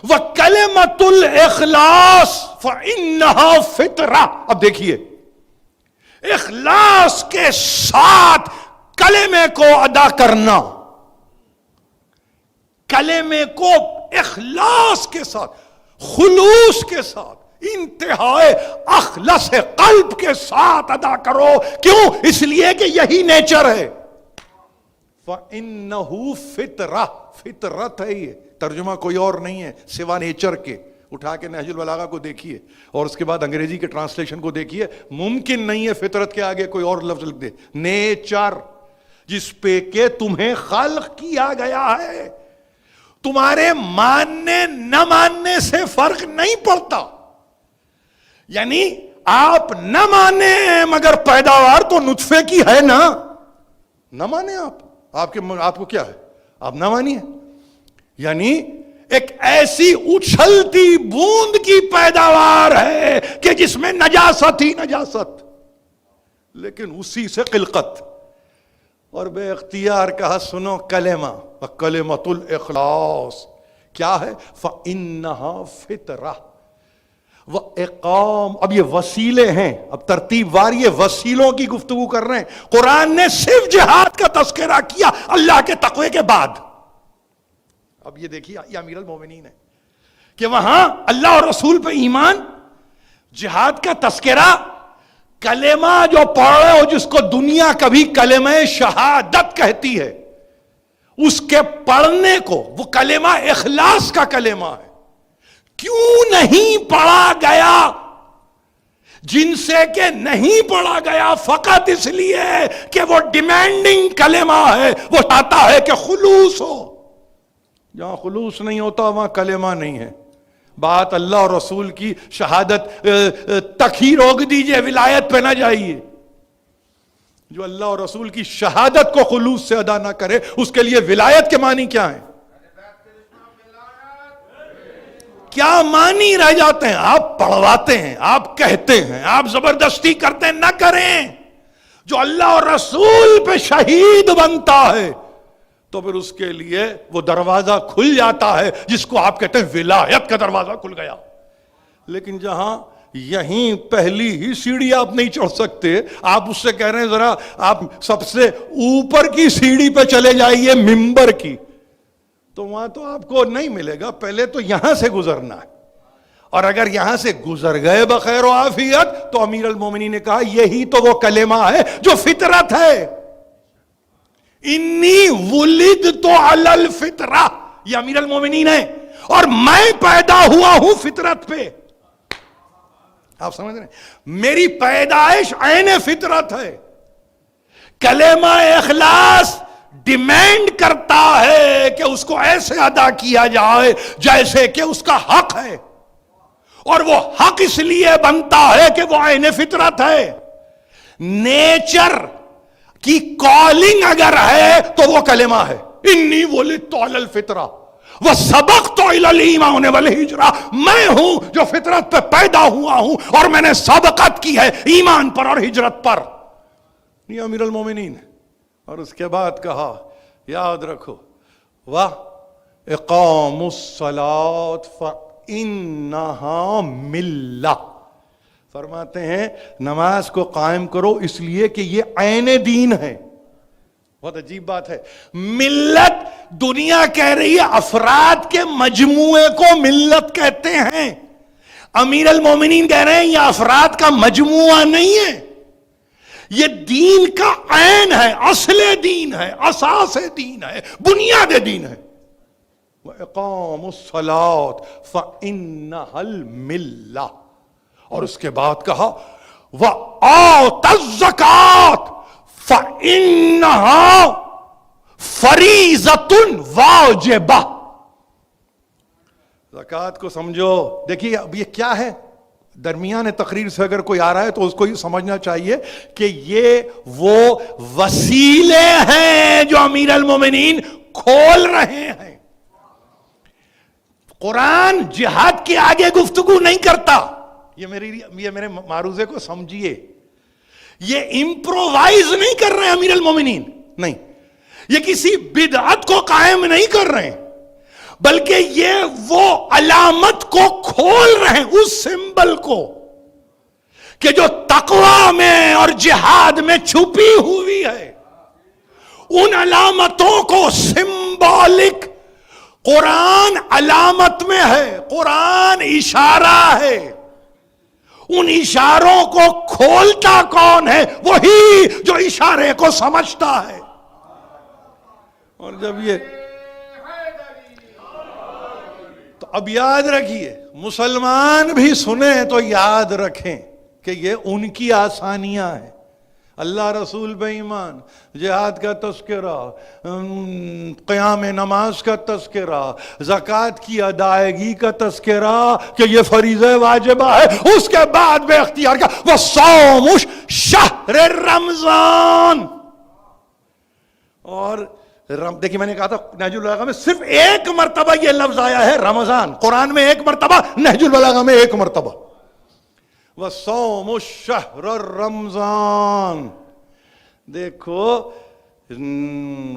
وَكَلِمَةُ الْإِخْلَاصِ فَإِنَّهَا فِطْرَةٌ. اب دیکھیے، اخلاص کے ساتھ کلمے کو ادا کرنا، کلمے کو اخلاص کے ساتھ، خلوص کے ساتھ، انتہائی اخلص قلب کے ساتھ ادا کرو. کیوں؟ اس لیے کہ یہی نیچر ہے. فَإِنَّهُ فِطْرَةٌ، فطرت ہے. یہ ترجمہ کوئی اور نہیں ہے سوا نیچر کے. اٹھا کے نہج البلاغہ کو دیکھیے اور اس کے بعد انگریزی کے ٹرانسلیشن کو دیکھیے. ممکن نہیں ہے فطرت کے آگے کوئی اور لفظ لکھ دے. نیچر، جس پہ کہ تمہیں خلق کیا گیا ہے. تمہارے ماننے نہ ماننے سے فرق نہیں پڑتا. یعنی آپ نہ مانے مگر پیداوار تو نطفے کی ہے نا. نہ مانیں آپ کو کیا ہے، آپ نہ مانیے. یعنی ایک ایسی اچھلتی بوند کی پیداوار ہے کہ جس میں نجاست ہی نجاست، لیکن اسی سے خلقت. اور بے اختیار کہا سنو کلمہ، کلمۃ الاخلاص کیا ہے؟ فَإِنَّهَا فِطْرَةٌ وَإِقَامٌ. اب یہ وسیلے ہیں، اب ترتیب وار یہ وسیلوں کی گفتگو کر رہے ہیں. قرآن نے صرف جہاد کا تذکرہ کیا اللہ کے تقوی کے بعد. اب یہ دیکھیے یہ امیر المومنین ہے کہ وہاں اللہ اور رسول پہ ایمان، جہاد کا تذکرہ، کلمہ جو پڑھ رہے ہو جس کو دنیا کبھی کلمہ شہادت کہتی ہے، اس کے پڑھنے کو، وہ کلمہ اخلاص کا کلمہ ہے، کیوں نہیں پڑھا گیا؟ جن سے کہ نہیں پڑھا گیا فقط اس لیے کہ وہ ڈیمانڈنگ کلمہ ہے، وہ چاہتا ہے کہ خلوص ہو. جہاں خلوص نہیں ہوتا وہاں کلمہ نہیں ہے. بات اللہ اور رسول کی شہادت تک ہی روک دیجئے، ولایت پہ نہ جائیے. جو اللہ اور رسول کی شہادت کو خلوص سے ادا نہ کرے اس کے لیے ولایت کے معنی کیا ہیں؟ کیا معنی رہ جاتے ہیں؟ آپ پڑھواتے ہیں، آپ کہتے ہیں، آپ زبردستی کرتے ہیں. نہ کریں. جو اللہ اور رسول پہ شہید بنتا ہے تو پھر اس کے لیے وہ دروازہ کھل جاتا ہے جس کو آپ کہتے ہیں ولایت کا دروازہ کھل گیا. لیکن جہاں یہیں پہلی ہی سیڑھی آپ نہیں چڑھ سکتے، آپ اس سے کہہ رہے ہیں ذرا آپ سب سے اوپر کی سیڑھی پہ چلے جائیے، ممبر کی، تو وہاں تو آپ کو نہیں ملے گا. پہلے تو یہاں سے گزرنا ہے. اور اگر یہاں سے گزر گئے بخیر و عافیت تو امیر المومنین نے کہا یہی تو وہ کلمہ ہے جو فطرت ہے. انی ولدت علی الفطرہ، یہ امیر المومنین ہے، اور میں پیدا ہوا ہوں فطرت پہ. آپ سمجھ رہے ہیں؟ میری پیدائش عین فطرت ہے. کلمہ اخلاص ڈیمانڈ کرتا ہے کہ اس کو ایسے ادا کیا جائے جیسے کہ اس کا حق ہے، اور وہ حق اس لیے بنتا ہے کہ وہ عین فطرت ہے. نیچر کی کالنگ اگر ہے تو وہ کلمہ ہے. انی ولدت علی الفطرہ وسبقت الی الایمان والہجرہ. میں ہوں جو فطرت پہ پیدا ہوا ہوں اور میں نے سبقت کی ہے ایمان پر اور ہجرت پر. یہ امیر المومنین. اور اس کے بعد کہا یاد رکھو وَإِقَامُ الصَّلَاةِ فَإِنَّهَا مِلَّةٌ. فرماتے ہیں نماز کو قائم کرو اس لیے کہ یہ عین دین ہے. بہت عجیب بات ہے. ملت دنیا کہہ رہی ہے، افراد کے مجموعے کو ملت کہتے ہیں. امیر المومنین کہہ رہے ہیں یہ افراد کا مجموعہ نہیں ہے، یہ دین کا عین ہے، اصل دین ہے، اساس دین ہے، بنیاد دین ہے. وَإِقَامُ الصَّلَاةِ فَإِنَّهَا الْمِلَّةُ. اور اس کے بعد کہا وَآتَ الزَّکَاةَ فَإِنَّهَا فَرِیضَةٌ وَاجِبَةٌ. زکوٰۃ کو سمجھو. دیکھیے اب یہ کیا ہے، درمیان تقریر سے اگر کوئی آ رہا ہے تو اس کو یہ سمجھنا چاہیے کہ یہ وہ وسیلے ہیں جو امیر المومنین کھول رہے ہیں. قرآن جہاد کے آگے گفتگو نہیں کرتا. یہ میرے معروضے کو سمجھیے. یہ امپرووائز نہیں کر رہے امیر المومنین، نہیں. یہ کسی بدعت کو قائم نہیں کر رہے ہیں، بلکہ یہ وہ علامت کو کھول رہے ہیں، اس سمبل کو کہ جو تقوی میں اور جہاد میں چھپی ہوئی ہے. ان علامتوں کو سمبولک قرآن علامت میں ہے، قرآن اشارہ ہے. ان اشاروں کو کھولتا کون ہے؟ وہی جو اشارے کو سمجھتا ہے. اور جب یہ تو اب یاد رکھیے، مسلمان بھی سنیں تو یاد رکھیں کہ یہ ان کی آسانیاں ہیں. اللہ رسول بے ایمان، جہاد کا تذکرہ، قیام نماز کا تذکرہ، زکوٰۃ کی ادائیگی کا تذکرہ کہ یہ فریضہ واجبہ ہے. اس کے بعد بے اختیار کا وَصَوْمُ شَهْرِ رمضان. اور دیکھیے میں نے کہا تھا نہج البلاغہ میں صرف ایک مرتبہ یہ لفظ آیا ہے رمضان، قرآن میں ایک مرتبہ، نہج البلاغہ میں ایک مرتبہ، وَصَوْمُ الشَّهْرِ رمضان۔ دیکھو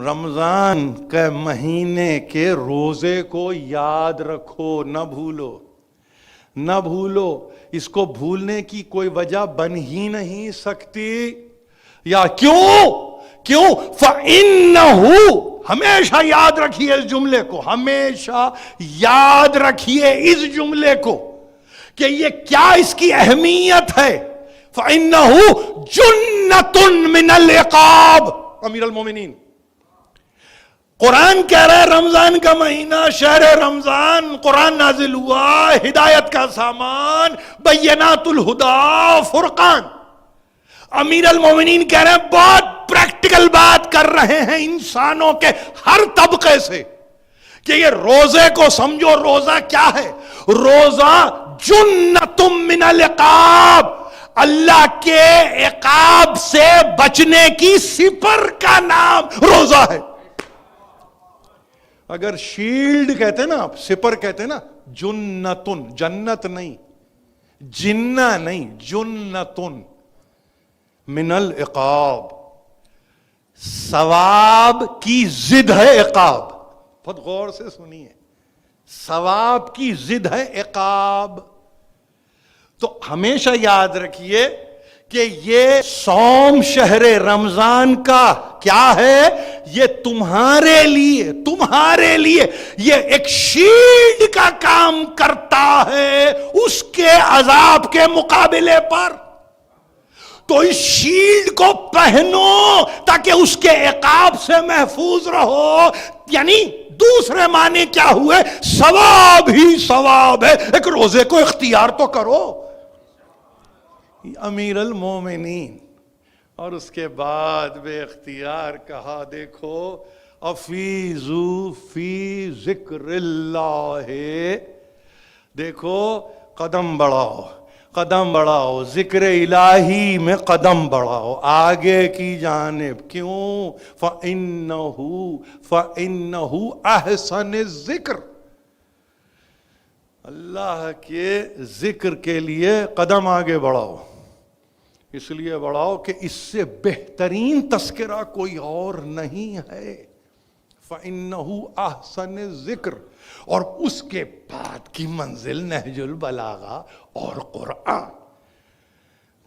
رمضان کے مہینے کے روزے کو یاد رکھو، نہ بھولو، نہ بھولو، اس کو بھولنے کی کوئی وجہ بن ہی نہیں سکتی۔ یا کیوں؟ فَإِنَّهُ، ہمیشہ یاد رکھیے اس جملے کو، ہمیشہ یاد رکھیے اس جملے کو کہ یہ کیا اس کی اہمیت ہے۔ فَإِنَّهُ جُنَّةٌ مِّنَ الْعِقَابِ، امیر المومنین قرآن کہہ رہا ہے رمضان کا مہینہ، شہر رمضان، قرآن نازل ہوا، ہدایت کا سامان، بینات الہدا، فرقان۔ امیر المومنین کہہ رہے ہیں بہت پریکٹیکل بات کر رہے ہیں انسانوں کے ہر طبقے سے کہ یہ روزے کو سمجھو، روزہ کیا ہے؟ روزہ جنتم من العقاب، اللہ کے عقاب سے بچنے کی سپر کا نام روزہ ہے۔ اگر شیلڈ کہتے نا آپ، سپر کہتے نا، جنتن، جنت نہیں، جنہ نہیں، جنتن من العقاب، ثواب کی ضد ہے عقاب۔ بہت غور سے سنیے، ثواب کی ضد ہے عقاب۔ تو ہمیشہ یاد رکھیے کہ یہ صوم شہر رمضان کا کیا ہے؟ یہ تمہارے لیے یہ ایک شیلڈ کا کام کرتا ہے اس کے عذاب کے مقابلے پر۔ تو اس شیلڈ کو پہنو تاکہ اس کے عقاب سے محفوظ رہو۔ یعنی دوسرے معنی کیا ہوئے؟ ثواب ہی ثواب ہے، ایک روزے کو اختیار تو کرو۔ امیر المومنین، اور اس کے بعد بے اختیار کہا دیکھو افیزو فی ذکر اللہ، دیکھو قدم بڑھاؤ ذکر الہی میں، قدم بڑھاؤ آگے کی جانب۔ کیوں؟ فَإِنَّهُ أَحْسَنِ الذِّكْرِ، اللہ کے ذکر کے لیے قدم آگے بڑھاؤ، اس لیے بڑھاؤ کہ اس سے بہترین تذکرہ کوئی اور نہیں ہے۔ فَإِنَّهُ أَحْسَنِ الذِّكْرِ، اور اس کے بعد کی منزل نہج البلاغہ اور قرآن۔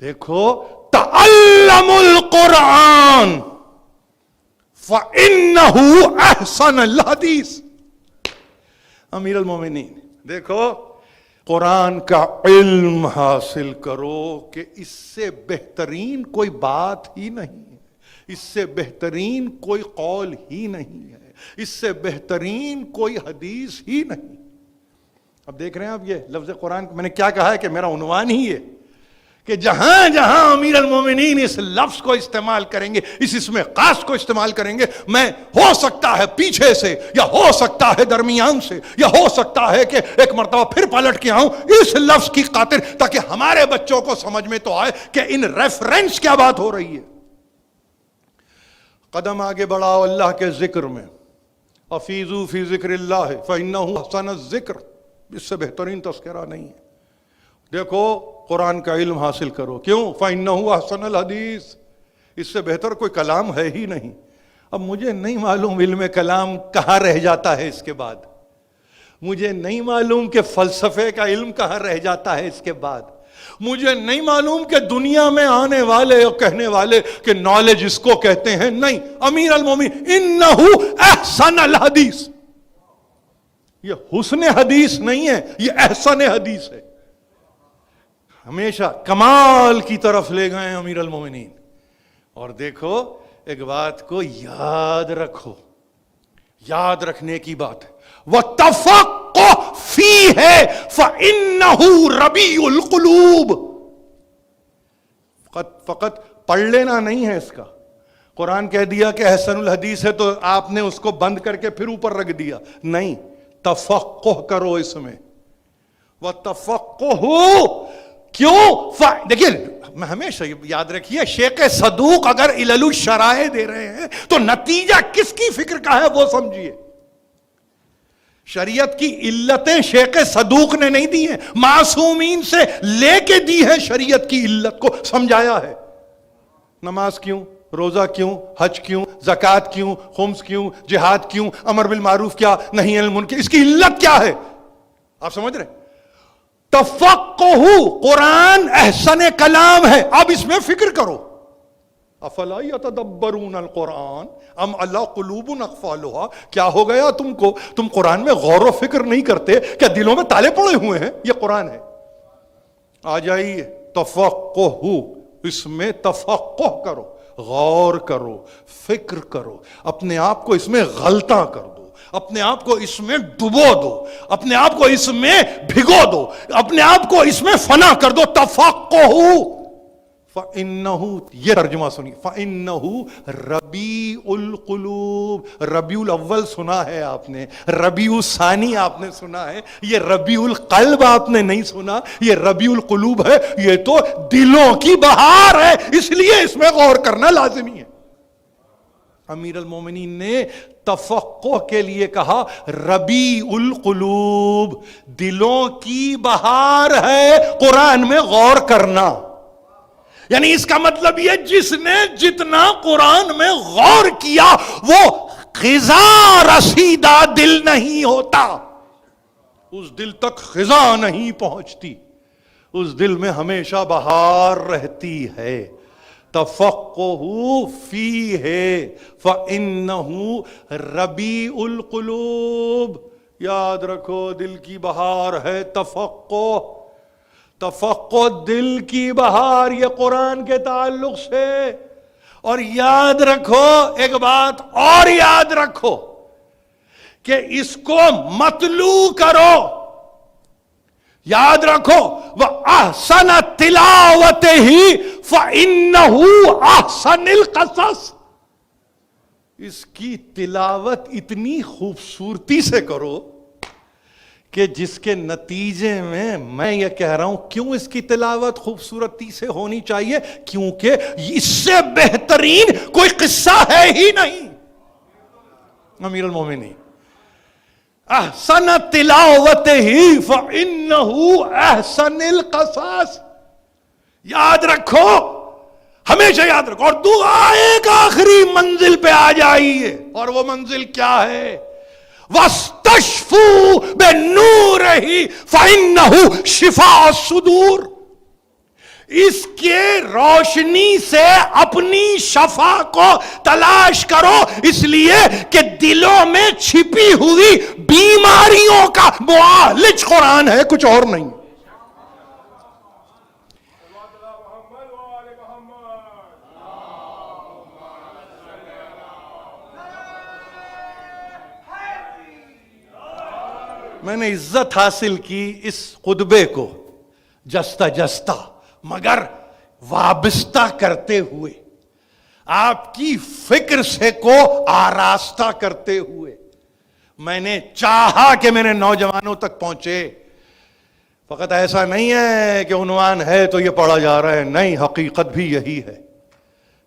دیکھو تعلم القرآن فَإِنَّهُ أَحْسَنَ الْحَدِيثِ۔ امیر المومنین دیکھو قرآن کا علم حاصل کرو کہ اس سے بہترین کوئی بات ہی نہیں ہے، اس سے بہترین کوئی قول ہی نہیں ہے، اس سے بہترین کوئی حدیث ہی نہیں۔ اب دیکھ رہے ہیں آپ یہ لفظ قرآن، میں نے کیا کہا ہے کہ میرا عنوان ہی ہے کہ جہاں جہاں امیر المومنین اس لفظ کو استعمال کریں گے، اس اسم خاص کو استعمال کریں گے، میں ہو سکتا ہے پیچھے سے، یا ہو سکتا ہے درمیان سے، یا ہو سکتا ہے کہ ایک مرتبہ پھر پلٹ کے آؤں اس لفظ کی خاطر، تاکہ ہمارے بچوں کو سمجھ میں تو آئے کہ ان ریفرنس کیا بات ہو رہی ہے۔ قدم آگے بڑھاؤ اللہ کے ذکر میں، افیزو فی ذکر اللہ فإنہ احسن الذکر، اس سے بہترین تذکرہ نہیں ہے۔ دیکھو قرآن کا علم حاصل کرو، کیوں؟ فَإِنَّهُ أَحْسَنَ الْحَدِيثِ، اس سے بہتر کوئی کلام ہے ہی نہیں۔ اب مجھے نہیں معلوم علم کلام کہاں رہ جاتا ہے اس کے بعد، مجھے نہیں معلوم کہ فلسفے کا علم کہاں رہ جاتا ہے اس کے بعد، مجھے نہیں معلوم کہ دنیا میں آنے والے اور کہنے والے کہ نالج اس کو کہتے ہیں۔ نہیں، امیر المومنین اِنَّهُ أَحْسَنَ الْحَدِيثِ، یہ حسن حدیث نہیں ہے، یہ احسن حدیث ہے۔ ہمیشہ کمال کی طرف لے گئے امیر المومنین۔ اور دیکھو ایک بات کو یاد رکھو، یاد رکھنے کی بات ہے، وَتَفَقَّهْ فِيهِ فَإِنَّهُ رَبِيعُ الْقُلُوبِ، فقط پڑھ لینا نہیں ہے اس کا۔ قرآن کہہ دیا کہ احسن الحدیث ہے تو آپ نے اس کو بند کر کے پھر اوپر رکھ دیا، نہیں، تفقہ کرو اس میں، وَتَفَقَّهُ۔ کیوں؟ دیکھیے میں ہمیشہ یاد رکھیے، شیخ صدوق اگر علل الشرائع دے رہے ہیں تو نتیجہ کس کی فکر کا ہے وہ سمجھیے. شریعت کی علتیں شیخ صدوق نے نہیں دی ہیں، معصومین سے لے کے دی ہے، شریعت کی علت کو سمجھایا ہے. نماز کیوں، روزہ کیوں، حج کیوں، زکوٰۃ کیوں، خمس کیوں، جہاد کیوں، امر بالمعروف کیا، نہی عن المنکر، اس کی علت کیا ہے؟ آپ سمجھ رہے؟ تفقہ، قرآن احسن کلام ہے، اب اس میں فکر کرو. افلا یتدبرون القرآن ام علی قلوب اقفالها، کیا ہو گیا تم کو، تم قرآن میں غور و فکر نہیں کرتے؟ کیا دلوں میں تالے پڑے ہوئے ہیں؟ یہ قرآن ہے. آ جائیے تفقہ، اس میں تفقہ کرو، غور کرو، فکر کرو، اپنے آپ کو اس میں غلطاں کر دو، اپنے آپ کو اس میں ڈبو دو، اپنے آپ کو اس میں بھگو دو، اپنے آپ کو اس میں فنا کر دو. تفقہ، فَإِنَّهُ، یہ ترجمہ سنی، فَإِنَّهُ رَبِيعُ الْقُلُوبِ. ربیع الاول سنا ہے آپ نے، ربیع الثانی آپ نے سنا ہے، یہ ربیع القلب آپ نے نہیں سنا، یہ ربیع القلوب ہے. یہ تو دلوں کی بہار ہے، اس لیے اس میں غور کرنا لازمی ہے. امیر المومنین نے تفقہ کے لیے کہا ربیع القلوب، دلوں کی بہار ہے قرآن میں غور کرنا. یعنی اس کا مطلب یہ، جس نے جتنا قرآن میں غور کیا وہ خزاں رسیدہ دل نہیں ہوتا، اس دل تک خزاں نہیں پہنچتی، اس دل میں ہمیشہ بہار رہتی ہے. تفقہ فیہ فإنہ ربیع القلوب. یاد رکھو دل کی بہار ہے تفقہ. تفقہ دل کی بہار، یہ قرآن کے تعلق سے. اور یاد رکھو ایک بات اور، یاد رکھو کہ اس کو مطلوع کرو. یاد رکھو وَأَحْسَنَ تِلَاوَتِهِ فَإِنَّهُ أَحْسَنُ الْقَصَصِ. اس کی تلاوت اتنی خوبصورتی سے کرو کہ جس کے نتیجے میں یہ کہہ رہا ہوں، کیوں اس کی تلاوت خوبصورتی سے ہونی چاہیے؟ کیونکہ اس سے بہترین کوئی قصہ ہے ہی نہیں. امیر المومنین احسن تلاوتہ فإنہ احسن القصص. یاد رکھو، ہمیشہ یاد رکھو. اور دعا ایک آخری منزل پہ آ جائیے، اور وہ منزل کیا ہے؟ وَاسْتَشْفُوا بِنُورِهِ فَإِنَّهُ شِفَاءُ الصُّدُورِ. اس کے روشنی سے اپنی شفا کو تلاش کرو، اس لیے کہ دلوں میں چھپی ہوئی بیماریوں کا معالج قرآن ہے، کچھ اور نہیں. میں نے عزت حاصل کی اس خطبے کو جستہ جستہ، مگر وابستہ کرتے ہوئے، آپ کی فکر سے کو آراستہ کرتے ہوئے. میں نے چاہا کہ میرے نوجوانوں تک پہنچے. فقط ایسا نہیں ہے کہ عنوان ہے تو یہ پڑھا جا رہا ہے، نہیں، حقیقت بھی یہی ہے.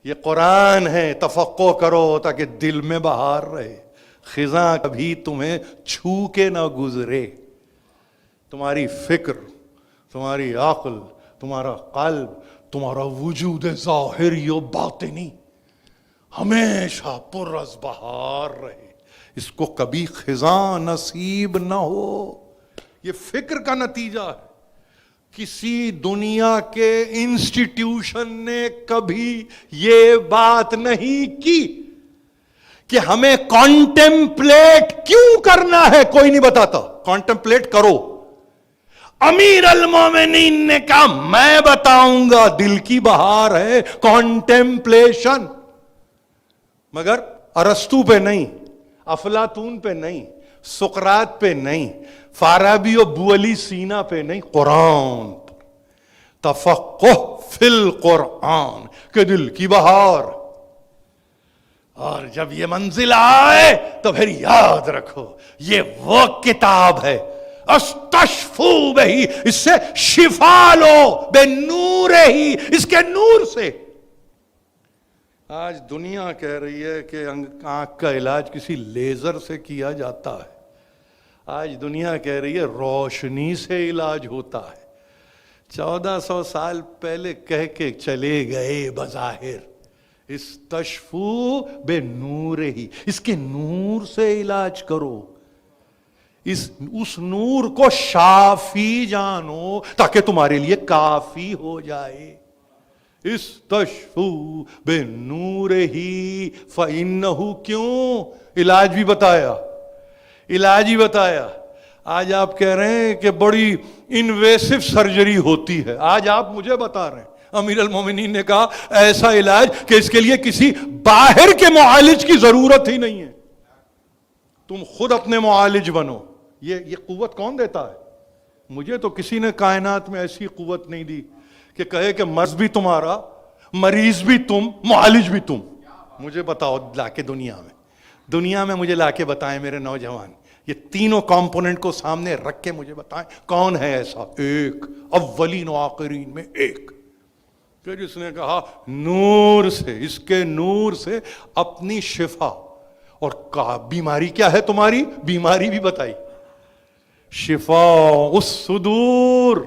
یہ قرآن ہے. تفقہ کرو تاکہ دل میں بہار رہے، خزاں کبھی تمہیں چھو کے نہ گزرے. تمہاری فکر، تمہاری عقل، تمہارا قلب، تمہارا وجود ظاہری و باطنی ہمیشہ پر از بہار رہے، اس کو کبھی خزاں نصیب نہ ہو. یہ فکر کا نتیجہ ہے. کسی دنیا کے انسٹیٹیوشن نے کبھی یہ بات نہیں کی کہ ہمیں کانٹمپلیٹ کیوں کرنا ہے، کوئی نہیں بتاتا. کانٹمپلیٹ کرو. امیر المومنین نے کہا میں بتاؤں گا، دل کی بہار ہے کانٹمپلیشن. مگر ارسطو پہ نہیں، افلاطون پہ نہیں، سقراط پہ نہیں، فارابی و ابو علی سینا پہ نہیں، قرآن پر. تفقہ فی القرآن، کہ دل کی بہار. اور جب یہ منزل آئے تو پھر یاد رکھو یہ وہ کتاب ہے استشفو بہی، اس سے شفا لو، بے نور ہی، اس کے نور سے۔ آج دنیا کہہ رہی ہے کہ آنکھ کا علاج کسی لیزر سے کیا جاتا ہے، آج دنیا کہہ رہی ہے روشنی سے علاج ہوتا ہے۔ 1400 سال پہلے کہہ کے چلے گئے بظاہر استشفو بے نور ہی، اس کے نور سے علاج کرو، اس نور کو شافی جانو تاکہ تمہارے لیے کافی ہو جائے۔ استشفو بے نور ہی فإنہ، کیوں؟ علاج بھی بتایا، علاج ہی بتایا۔ آج آپ کہہ رہے ہیں کہ بڑی انویسو سرجری ہوتی ہے، آج آپ مجھے بتا رہے ہیں امیر المومنین نے کہا ایسا علاج کہ اس کے لیے کسی باہر کے معالج کی ضرورت ہی نہیں ہے، تم خود اپنے معالج بنو۔ یہ قوت کون دیتا ہے؟ مجھے تو کسی نے کائنات میں ایسی قوت نہیں دی کہ کہے کہ مرض بھی تمہارا، مریض بھی تم، معالج بھی تم۔ مجھے بتاؤ لا کے دنیا میں مجھے لا کے بتائیں میرے نوجوان، یہ تینوں کمپوننٹ کو سامنے رکھ کے مجھے بتائیں کون ہے ایسا ایک، اولین و آخرین میں ایک، کہ جس نے کہا نور سے، اس کے نور سے اپنی شفا۔ اور کہا بیماری کیا ہے تمہاری؟ بیماری بھی بتائی، شفا الصدور،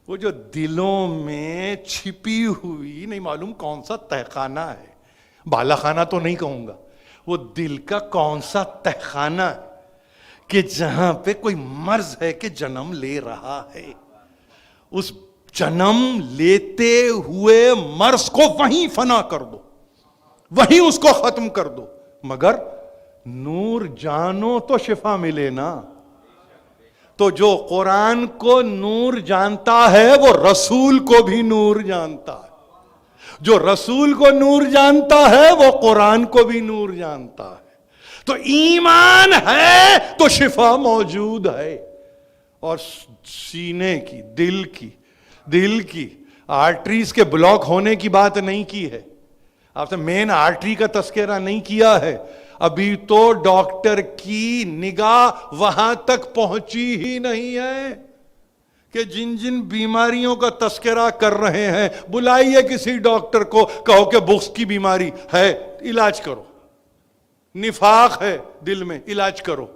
وہ جو دلوں میں چھپی ہوئی، نہیں معلوم کون سا تہخانہ ہے، بالا خانہ تو نہیں کہوں گا، وہ دل کا کون سا تہخانہ ہے کہ جہاں پہ کوئی مرض ہے کہ جنم لے رہا ہے، اس جنم لیتے ہوئے مرض کو وہیں فنا کر دو، وہیں اس کو ختم کر دو، مگر نور جانو تو شفا ملے نا۔ تو جو قرآن کو نور جانتا ہے وہ رسول کو بھی نور جانتا ہے، جو رسول کو نور جانتا ہے وہ قرآن کو بھی نور جانتا ہے۔ تو ایمان ہے تو شفا موجود ہے۔ اور سینے کی، دل کی آرٹریز کے بلاک ہونے کی بات نہیں کی ہے، آپ سے مین آرٹری کا تذکرہ نہیں کیا ہے، ابھی تو ڈاکٹر کی نگاہ وہاں تک پہنچی ہی نہیں ہے کہ جن جن بیماریوں کا تذکرہ کر رہے ہیں بلائیے کسی ڈاکٹر کو، کہو کہ بغض کی بیماری ہے علاج کرو، نفاق ہے دل میں علاج کرو،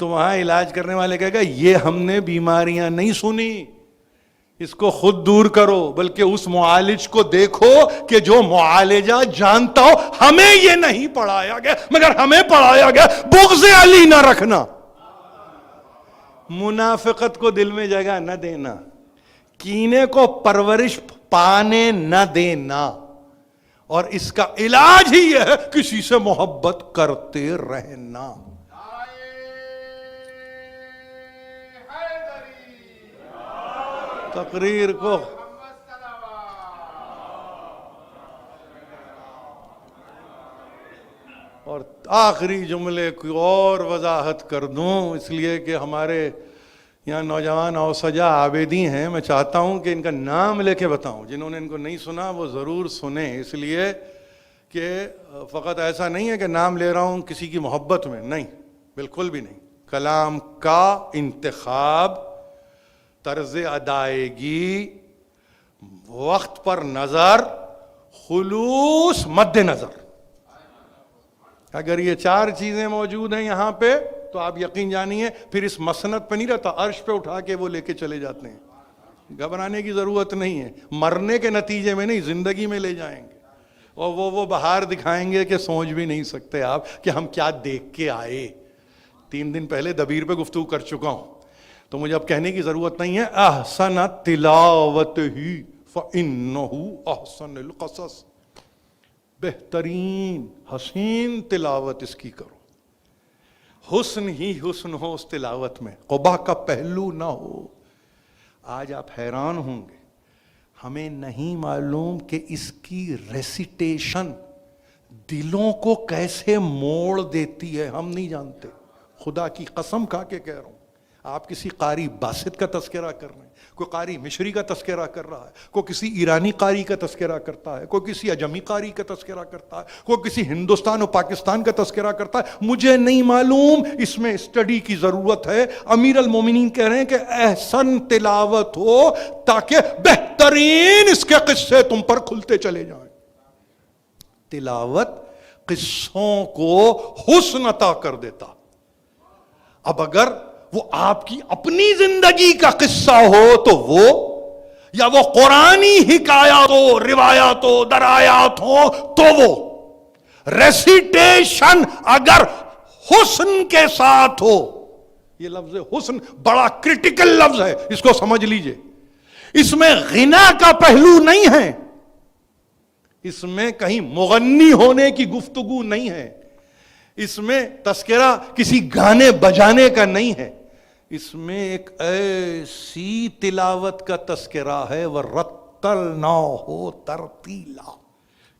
تو وہاں علاج کرنے والے کہے گا یہ ہم نے بیماریاں نہیں سنی، اس کو خود دور کرو، بلکہ اس معالج کو دیکھو کہ جو معالجہ جانتا ہو۔ ہمیں یہ نہیں پڑھایا گیا، مگر ہمیں پڑھایا گیا بغض علی نہ رکھنا، منافقت کو دل میں جگہ نہ دینا، کینے کو پرورش پانے نہ دینا، اور اس کا علاج ہی ہے کسی سے محبت کرتے رہنا۔ تقریر کو اور آخری جملے کو اور وضاحت کر دوں، اس لیے کہ ہمارے یہاں نوجوان اوسجا عابدی ہیں، میں چاہتا ہوں کہ ان کا نام لے کے بتاؤں، جنہوں نے ان کو نہیں سنا وہ ضرور سنیں، اس لیے کہ فقط ایسا نہیں ہے کہ نام لے رہا ہوں کسی کی محبت میں، نہیں، بالکل بھی نہیں۔ کلام کا انتخاب، طرز ادائیگی، وقت پر نظر، خلوص مد نظر، اگر یہ چار چیزیں موجود ہیں یہاں پہ تو آپ یقین جانیے پھر اس مسند پہ نہیں رہتا، عرش پہ اٹھا کے وہ لے کے چلے جاتے ہیں، گھبرانے کی ضرورت نہیں ہے، مرنے کے نتیجے میں نہیں، زندگی میں لے جائیں گے، اور وہ بہار دکھائیں گے کہ سوچ بھی نہیں سکتے آپ کہ ہم کیا دیکھ کے آئے۔ 3 دن پہلے دبیر پہ گفتگو کر چکا ہوں تو مجھے اب کہنے کی ضرورت نہیں ہے، احسن تلاوت ہی فإنہ احسن القصص، بہترین حسین تلاوت اس کی کرو، حسن ہی حسن ہو اس تلاوت میں، قبح کا پہلو نہ ہو۔ آج آپ حیران ہوں گے، ہمیں نہیں معلوم کہ اس کی ریسیٹیشن دلوں کو کیسے موڑ دیتی ہے، ہم نہیں جانتے، خدا کی قسم کھا کے کہہ رہا ہوں، آپ کسی قاری باسط کا تذکرہ کر رہے ہیں، کوئی قاری مشری کا تذکرہ کر رہا ہے، کوئی کسی ایرانی قاری کا تذکرہ کرتا ہے، کوئی کسی اجمی قاری کا تذکرہ کرتا ہے، کوئی کسی ہندوستان و پاکستان کا تذکرہ کرتا ہے، مجھے نہیں معلوم، اس میں اسٹڈی کی ضرورت ہے۔ امیر المومنین کہہ رہے ہیں کہ احسن تلاوت ہو تاکہ بہترین اس کے قصے تم پر کھلتے چلے جائیں۔ تلاوت قصوں کو حسن عطا کر دیتا۔ اب اگر وہ آپ کی اپنی زندگی کا قصہ ہو تو وہ، یا وہ قرآنی حکایات ہو، روایات ہو، درایات ہو تو وہ، ریسیٹیشن اگر حسن کے ساتھ ہو، یہ لفظ حسن بڑا کرٹیکل لفظ ہے، اس کو سمجھ لیجئے، اس میں غنا کا پہلو نہیں ہے، اس میں کہیں مغنی ہونے کی گفتگو نہیں ہے، اس میں تذکرہ کسی گانے بجانے کا نہیں ہے، اس میں ایک ایسی تلاوت کا تذکرہ ہے وَرَتَّلْنَاهُ تَرْتِيلًا،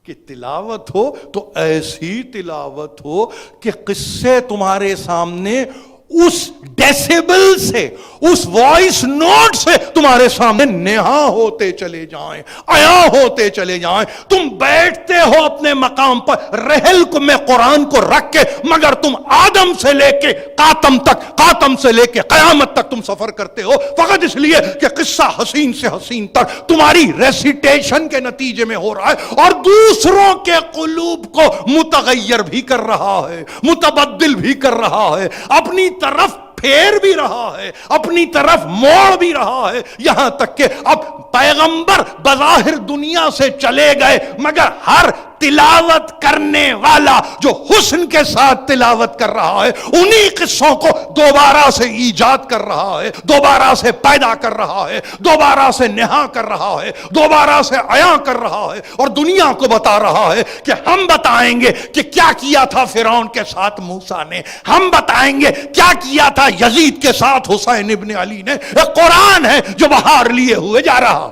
کہ تلاوت ہو تو ایسی تلاوت ہو کہ قصے تمہارے سامنے اس ڈیسیبل سے، اس وائس نوٹ سے تمہارے سامنے نہا ہوتے چلے جائیں، عیاں ہوتے چلے جائیں۔ تم بیٹھتے ہو اپنے مقام پر رحل کو میں قرآن کو رکھ کے، مگر تم آدم سے لے کے قاتم تک، قاتم سے لے کے قیامت تک تم سفر کرتے ہو، فقط اس لیے کہ قصہ حسین سے حسین تک تمہاری ریسیٹیشن کے نتیجے میں ہو رہا ہے، اور دوسروں کے قلوب کو متغیر بھی کر رہا ہے، متبدل بھی کر رہا ہے، اپنی طرف پھیر بھی رہا ہے، اپنی طرف موڑ بھی رہا ہے، یہاں تک کہ اب پیغمبر بظاہر دنیا سے چلے گئے، مگر ہر تلاوت کرنے والا جو حسن کے ساتھ تلاوت کر رہا ہے، انہی قصوں کو دوبارہ سے ایجاد کر رہا ہے، دوبارہ سے پیدا کر رہا ہے، دوبارہ سے نہا کر رہا ہے، دوبارہ سے عیاں کر رہا ہے، اور دنیا کو بتا رہا ہے کہ ہم بتائیں گے کہ کیا کیا تھا فرعون کے ساتھ موسیٰ نے، ہم بتائیں گے کیا کیا تھا یزید کے ساتھ حسین ابن علی نے۔ ایک قرآن ہے جو بہار لیے ہوئے جا رہا۔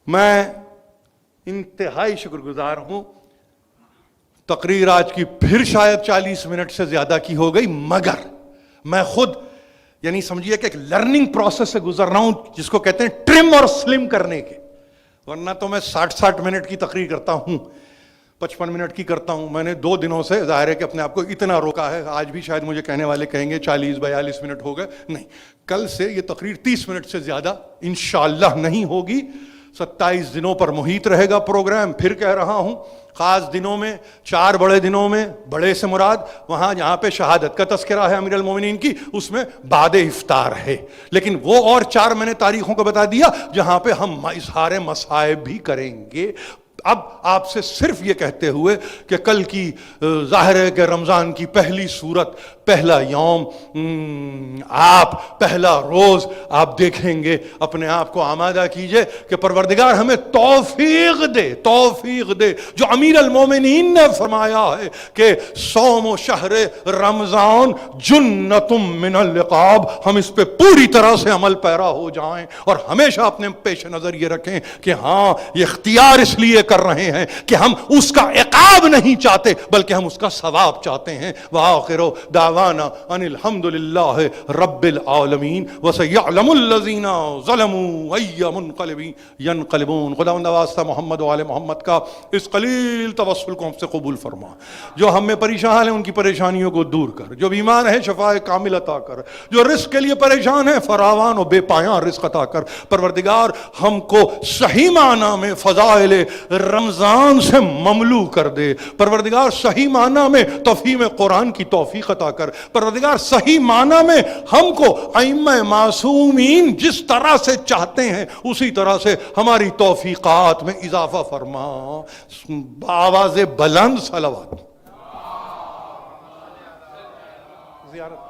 میں انتہائی شکر گزار ہوں، تقریر آج کی پھر شاید 40 منٹ سے زیادہ کی ہو گئی، مگر میں خود یعنی سمجھیے کہ ایک لرننگ پروسیس سے گزر رہا ہوں، جس کو کہتے ہیں ٹرم اور سلم کرنے کے، ورنہ تو میں 60 منٹ کی تقریر کرتا ہوں، 55 منٹ کی کرتا ہوں۔ میں نے 2 دنوں سے ظاہر ہے کہ اپنے آپ کو اتنا روکا ہے، آج بھی شاید مجھے کہنے والے کہیں گے 40-42 منٹ ہو گئے، نہیں، کل سے یہ تقریر 30 منٹ سے زیادہ انشاءاللہ نہیں ہوگی۔ 27 دنوں پر محیط رہے گا پروگرام، پھر کہہ رہا ہوں، خاص دنوں میں، 4 بڑے دنوں میں، بڑے سے مراد وہاں جہاں پہ شہادت کا تذکرہ ہے امیر المومنین کی، اس میں بعد افطار ہے، لیکن وہ اور 4 میں نے تاریخوں کو بتا دیا جہاں پہ ہم اظہار مصائب بھی کریں گے۔ اب آپ سے صرف یہ کہتے ہوئے کہ کل کی ظاہر ہے کہ رمضان کی پہلی سورت، پہلا یوم، آپ پہلا روز آپ دیکھیں گے، اپنے آپ کو آمادہ کیجئے کہ پروردگار ہمیں توفیق دے، توفیق دے، جو امیر المومنین نے فرمایا ہے کہ صوم و شہر رمضان جنت من العقاب، ہم اس پہ پوری طرح سے عمل پیرا ہو جائیں، اور ہمیشہ اپنے پیش نظر یہ رکھیں کہ ہاں یہ اختیار اس لیے کر رہے ہیں کہ ہم اس کا عقاب نہیں چاہتے بلکہ ہم اس کا ثواب چاہتے ہیں۔ وآخر دعوانا ان الحمد للہ رب العالمین وسیعلم الذین ظلموا ای منقلب ینقلبون۔ خداوند واسطہ محمد و آل محمد کا اس قلیل توسل کو ہم سے قبول فرما، جو ہم میں پریشان ہیں ان کی پریشانیوں کو دور کر، جو بیمار ہیں شفاء کامل عطا کر، جو رزق کے لیے پریشان ہیں فراوان و بے پایاں رزق عطا کر۔ پروردگار ہم کو صحیح معنی میں فضائل رمضان سے مملو کر دے، پروردگار صحیح معنی میں تفہیم قرآن کی توفیق عطا کر، پروردگار صحیح معنی میں ہم کو ائمہ معصومین جس طرح سے چاہتے ہیں اسی طرح سے ہماری توفیقات میں اضافہ فرما۔ آواز بلند صلوات۔ زیارت